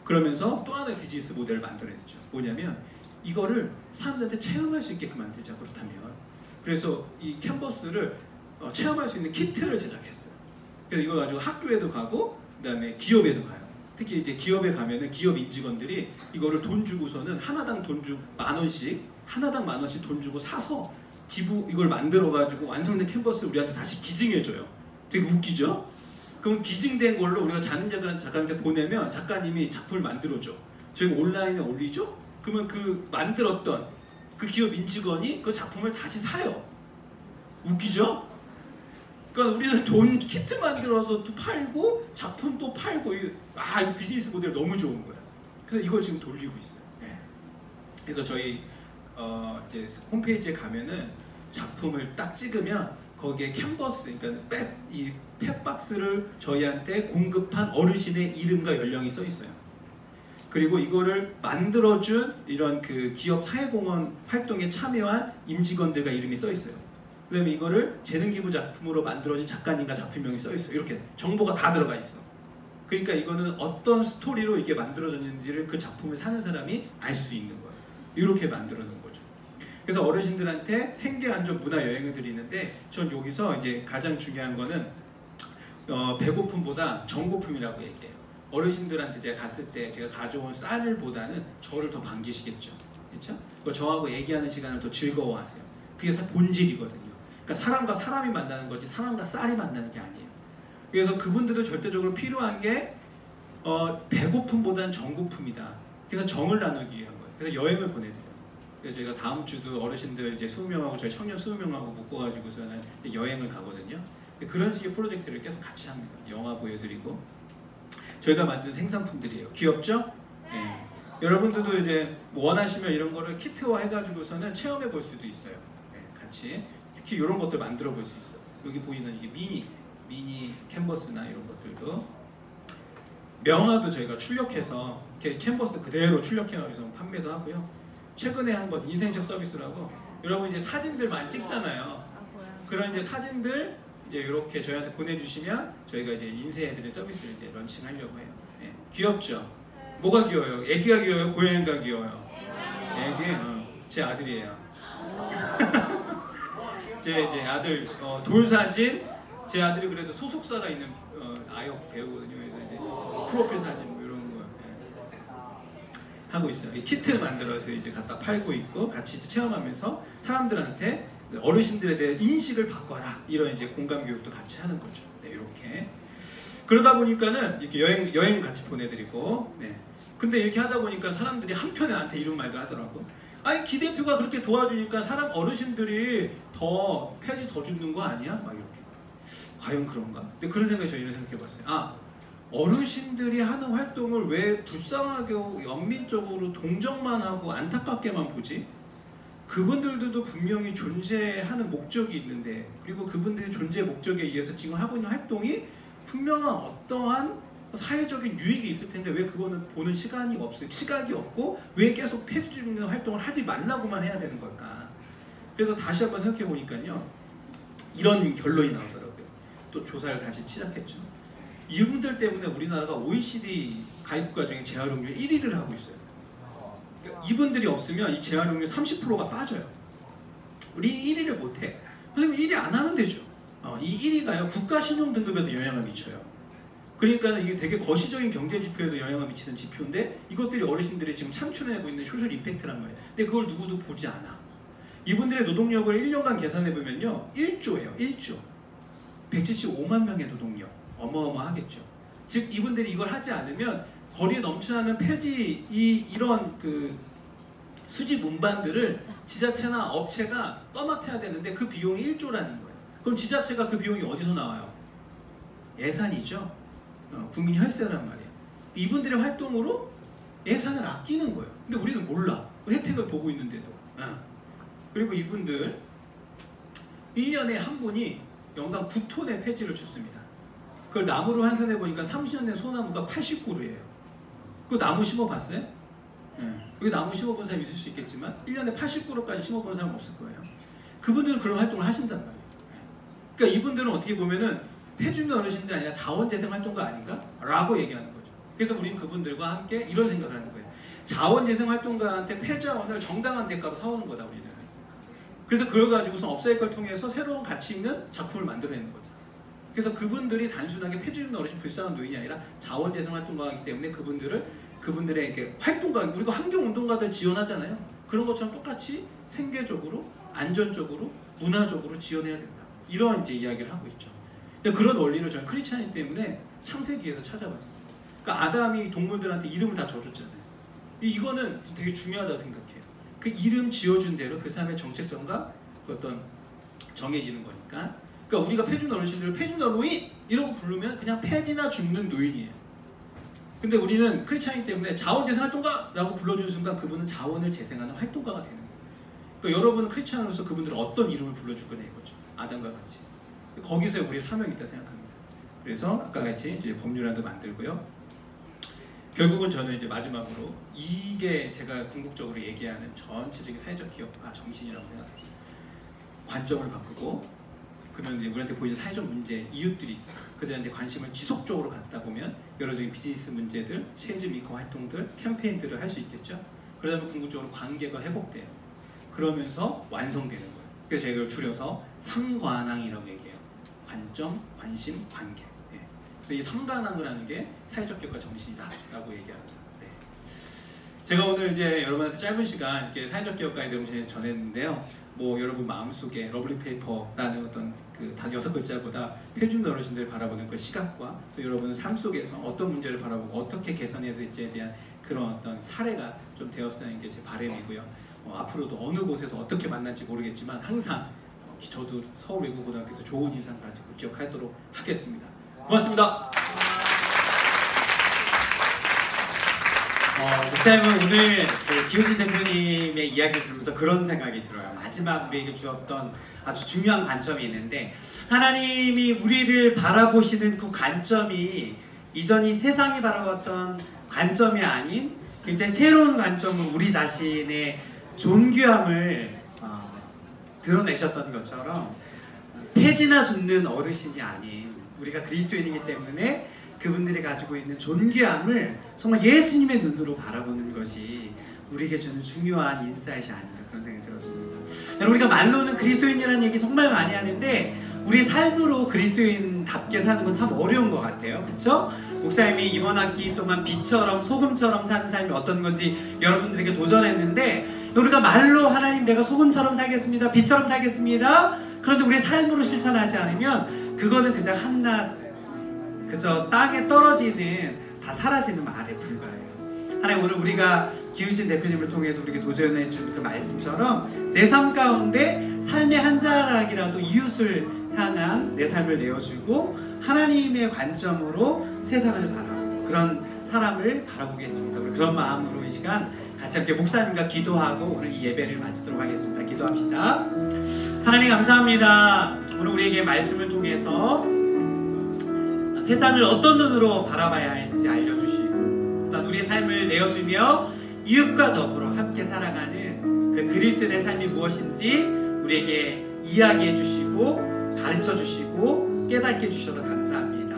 그러면서 또 하나의 비즈니스 모델을 만들어냈죠. 뭐냐면 이거를 사람들한테 체험할 수 있게끔 만들자. 그렇다면 그래서 이 캔버스를 체험할 수 있는 키트를 제작했어요. 그래서 이거 가지고 학교에도 가고 그다음에 기업에도 가요. 특히 이제 기업에 가면은 기업 임직원들이 이거를 돈 주고서는 하나당 돈 주고 하나당 만 원씩 돈 주고 사서 이걸 만들어 가지고 완성된 캔버스를 우리한테 다시 기증해줘요. 되게 웃기죠? 그럼 기증된 걸로 우리가 작가님한테 보내면 작가님이 작품을 만들어줘. 저희가 온라인에 올리죠? 그러면 그 만들었던 그 기업 임직원이 그 작품을 다시 사요. 웃기죠? 그러니까 우리는 돈 키트 만들어서 또 팔고 작품도 팔고 이 비즈니스 모델 너무 좋은 거야. 그래서 이걸 지금 돌리고 있어요. 네. 그래서 저희 이제 홈페이지에 가면은 작품을 딱 찍으면 거기에 캔버스, 그러니까 이 펫박스를 저희한테 공급한 어르신의 이름과 연령이 써 있어요. 그리고 이거를 만들어준 이런 그 기업 사회공헌 활동에 참여한 임직원들과 이름이 써 있어요. 그다음에 이거를 재능기부 작품으로 만들어진 작가님과 작품명이 써 있어요. 이렇게 정보가 다 들어가 있어. 그러니까 이거는 어떤 스토리로 이게 만들어졌는지를 그 작품을 사는 사람이 알 수 있는 거예요. 이렇게 만들어 놓은 거죠. 그래서 어르신들한테 생계안전 문화 여행을 드리는데 전 여기서 이제 가장 중요한 거는 배고픔보다 정고품이라고 얘기해요. 어르신들한테 제가 갔을 때 제가 가져온 쌀보다는 저를 더 반기시겠죠. 그렇죠? 저하고 얘기하는 시간을 더 즐거워하세요. 그게 본질이거든요. 그러니까 사람과 사람이 만나는 거지 사람과 쌀이 만나는 게 아니에요. 그래서 그분들도 절대적으로 필요한 게 배고픔보다는 정고품이다. 그래서 정을 나누기 위한 거예요. 그래서 여행을 보내드려요. 그래서 저희가 다음 주도 어르신들 이제 20명하고 저희 청년 20명하고 묶어가지고서는 여행을 가거든요. 그런 식의 프로젝트를 계속 같이 합니다. 영화 보여드리고 저희가 만든 생산품들이에요. 귀엽죠? 네. 여러분들도 이제 원하시면 이런 거를 키트화 해가지고서는 체험해 볼 수도 있어요. 네, 같이 특히 이런 것들 만들어 볼 수 있어요. 여기 보이는 이게 미니 캔버스나 이런 것들도 명화도 저희가 출력해서 이렇게 캔버스 그대로 출력해서 판매도 하고요. 최근에 한 건 인생샷 서비스라고 여러분 이제 사진들 많이 찍잖아요. 그런 이제 사진들 이제 이렇게 저희한테 보내주시면 저희가 이제 인쇄해드리는 서비스를 이제 런칭하려고 해요. 네. 귀엽죠? 뭐가 귀여워요? 애기가 귀여워요? 고양이가 귀여워요? 애기? 제 아들이에요. 제 아들 돌사진. 제 아들이 그래도 소속사가 있는 아역 배우거든요. 그래서 이제 프로필 사진 뭐 이런 거 하고 있어요. 키트 만들어서 이제 갖다 팔고 있고 같이 이제 체험하면서 사람들한테 어르신들에 대한 인식을 바꿔라 이런 이제 공감 교육도 같이 하는 거죠. 네, 이렇게 그러다 보니까는 이렇게 여행 같이 보내드리고, 네. 근데 이렇게 하다 보니까 사람들이 한편에 나한테 이런 말도 하더라고. 아니 기대표가 그렇게 도와주니까 어르신들이 더 폐지 더 주는 거 아니야? 막 이렇게. 과연 그런가? 근데 그런 생각이 저희는 생각해봤어요. 아, 어르신들이 하는 활동을 왜 불쌍하게 연민적으로 동정만 하고 안타깝게만 보지? 그분들도 분명히 존재하는 목적이 있는데, 그리고 그분들의 존재 목적에 의해서 지금 하고 있는 활동이 분명한 어떠한 사회적인 유익이 있을 텐데 왜 그거는 보는 시각이 없고 왜 계속 폐지 주는 활동을 하지 말라고만 해야 되는 걸까? 그래서 다시 한번 생각해 보니까요, 이런 결론이 나오더라고요. 또 조사를 다시 시작했죠. 이분들 때문에 우리나라가 OECD 가입국가 중에 재활용률 1위를 하고 있어요. 그러니까 이분들이 없으면 이 재활용률 30%가 빠져요. 우리 1위를 못해. 선생님 1위 안 하면 되죠. 이 1위가요 국가 신용 등급에도 영향을 미쳐요. 그러니까 이게 되게 거시적인 경제 지표에도 영향을 미치는 지표인데 이것들이 어르신들이 지금 창출해내고 있는 소셜 임팩트란 말이에요. 근데 그걸 누구도 보지 않아. 이분들의 노동력을 1년간 계산해보면요 1조예요. 1조. 175만 명의 노동력. 어마어마하겠죠. 즉 이분들이 이걸 하지 않으면 거리에 넘쳐나는 폐지 이런 그 수집 운반들을 지자체나 업체가 떠맡아야 되는데 그 비용이 1조라는 거예요. 그럼 지자체가 그 비용이 어디서 나와요? 예산이죠. 국민 혈세란 말이에요. 이분들의 활동으로 예산을 아끼는 거예요. 근데 우리는 몰라. 혜택을 보고 있는데도. 그리고 이분들 1년에 한 분이 연간 9톤의 폐지를 줍습니다. 그걸 나무로 환산해 보니까 30년 된 소나무가 80그루예요. 그 나무 심어봤어요? 네. 여기 나무 심어본 사람 있을 수 있겠지만 1년에 80그루까지 심어본 사람 없을 거예요. 그분들은 그런 활동을 하신단 말이에요. 그러니까 이분들은 어떻게 보면은 폐주민 어르신들이 아니라 자원재생 활동가 아닌가? 라고 얘기하는 거죠. 그래서 우리는 그분들과 함께 이런 생각을 하는 거예요. 자원재생 활동가한테 폐자원을 정당한 대가로 사오는 거다 우리는. 그래서 그걸 가지고서 업사이클 통해서 새로운 가치 있는 작품을 만들어내는 거죠. 그래서 그분들이 단순하게 폐주민 어르신 불쌍한 노인이 아니라 자원재생 활동가이기 때문에 그분들의 이렇게 활동가, 우리가 환경운동가들 지원하잖아요. 그런 것처럼 똑같이 생계적으로, 안전적으로, 문화적으로 지원해야 된다. 이런 이제 이야기를 하고 있죠. 근데 그런 원리를 저는 크리스찬이기 때문에 창세기에서 찾아봤어요. 그러니까 아담이 동물들한테 이름을 다 져줬잖아요. 이거는 되게 중요하다고 생각해요. 그 이름 지어준 대로 그 사람의 정체성과 그 어떤 정해지는 거니까. 그러니까 우리가 폐주민 어르신들을 폐주민 노인 이러고 부르면 그냥 폐지나 죽는 노인이에요. 근데 우리는 크리스찬이기 때문에 자원재생 활동가라고 불러주는 순간 그분은 자원을 재생하는 활동가가 되는 거예요. 그러니까 여러분은 크리스찬으로서 그분들은 어떤 이름을 불러줄 거냐 이거죠. 아담과 같이. 거기서 우리의 사명이 있다 생각합니다. 그래서 아까 같이 이제 법률안도 만들고요. 결국은 저는 이제 마지막으로 이게 제가 궁극적으로 얘기하는 전체적인 사회적 기업화 정신이라고 생각합니다. 관점을 바꾸고 그러면 이제 우리한테 보이는 사회적 문제, 이웃들이 있어요. 그들한테 관심을 지속적으로 갖다 보면 여러 가지 비즈니스 문제들, 체인지 메이커 활동들, 캠페인들을 할 수 있겠죠. 그러다 보면 궁극적으로 관계가 회복돼요. 그러면서 완성되는 거예요. 그래서 제가 이걸 줄여서 3관왕이라고 얘기해요. 관점, 관심, 관계. 네. 그래서 이 3관왕을 하는 게 사회적 기업가 정신이다라고 얘기합니다. 네. 제가 오늘 이제 여러분한테 짧은 시간 이렇게 사회적 기업가에 대해 전했는데요. 뭐 여러분 마음속에 러블리 페이퍼라는 어떤 그 단 6글자보다 폐주민 어르신들 바라보는 그 시각과 또 여러분의 삶 속에서 어떤 문제를 바라보고 어떻게 개선해야 될지에 대한 그런 어떤 사례가 좀 되었다는 게 제 바람이고요. 앞으로도 어느 곳에서 어떻게 만날지 모르겠지만 항상 저도 서울외국고등학교에서 좋은 인상 가지고 기억하도록 하겠습니다. 고맙습니다. 목사님은 오늘 그 기호진 대표님의 이야기를 들으면서 그런 생각이 들어요. 마지막 우리에게 주었던 아주 중요한 관점이 있는데 하나님이 우리를 바라보시는 그 관점이 이전이 세상이 바라봤던 관점이 아닌 굉장히 새로운 관점으로 우리 자신의 존귀함을 드러내셨던 것처럼 폐지나 죽는 어르신이 아닌 우리가 그리스도인이기 때문에 그분들이 가지고 있는 존귀함을 정말 예수님의 눈으로 바라보는 것이 우리에게 주는 중요한 인사이트이 아닌가 그런 생각이 들었습니다. 여러분 우리가 말로는 그리스도인이라는 얘기 정말 많이 하는데 우리 삶으로 그리스도인답게 사는 건 참 어려운 것 같아요. 그렇죠? 목사님이 이번 학기 동안 빛처럼 소금처럼 사는 삶이 어떤 건지 여러분들에게 도전했는데 우리가 말로 하나님 내가 소금처럼 살겠습니다. 빛처럼 살겠습니다. 그런데 우리 삶으로 실천하지 않으면 그거는 그저 한낱 그저 땅에 떨어지는 다 사라지는 말에 불과해요. 하나님 오늘 우리가 기우진 대표님을 통해서 우리에게 도전해 준 그 말씀처럼 내 삶 가운데 삶의 한 자락이라도 이웃을 향한 내 삶을 내어주고 하나님의 관점으로 세상을 바라보고 그런 사람을 바라보겠습니다. 우리 그런 마음으로 이 시간 같이 함께 목사님과 기도하고 오늘 이 예배를 마치도록 하겠습니다. 기도합시다. 하나님 감사합니다. 오늘 우리에게 말씀을 통해서 세상을 어떤 눈으로 바라봐야 할지 알려주시고 또한 우리의 삶을 내어주며 이웃과 더불어 함께 살아가는 그 그리스도인의 삶이 무엇인지 우리에게 이야기해 주시고 가르쳐 주시고 깨닫게 해주셔서 감사합니다.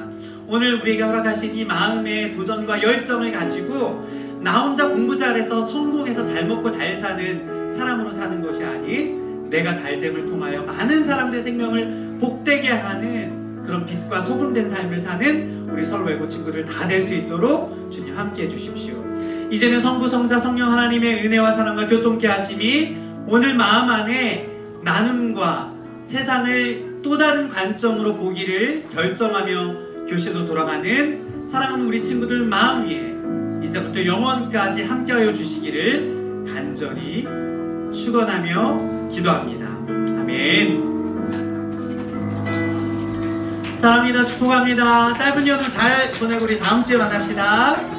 오늘 우리에게 허락하신 이 마음의 도전과 열정을 가지고 나 혼자 공부 잘해서 성공해서 잘 먹고 잘 사는 사람으로 사는 것이 아닌 내가 잘됨을 통하여 많은 사람들의 생명을 복되게 하는 그런 빛과 소금된 삶을 사는 우리 서울외고 친구들 다 될 수 있도록 주님 함께 해주십시오. 이제는 성부 성자 성령 하나님의 은혜와 사랑과 교통케 하심이 오늘 마음 안에 나눔과 세상을 또 다른 관점으로 보기를 결정하며 교실로 돌아가는 사랑하는 우리 친구들 마음 위에 이제부터 영원까지 함께하여 주시기를 간절히 축원하며 기도합니다. 아멘. 사랑합니다. 축복합니다. 짧은 연휴 잘 보내고 우리 다음 주에 만납시다.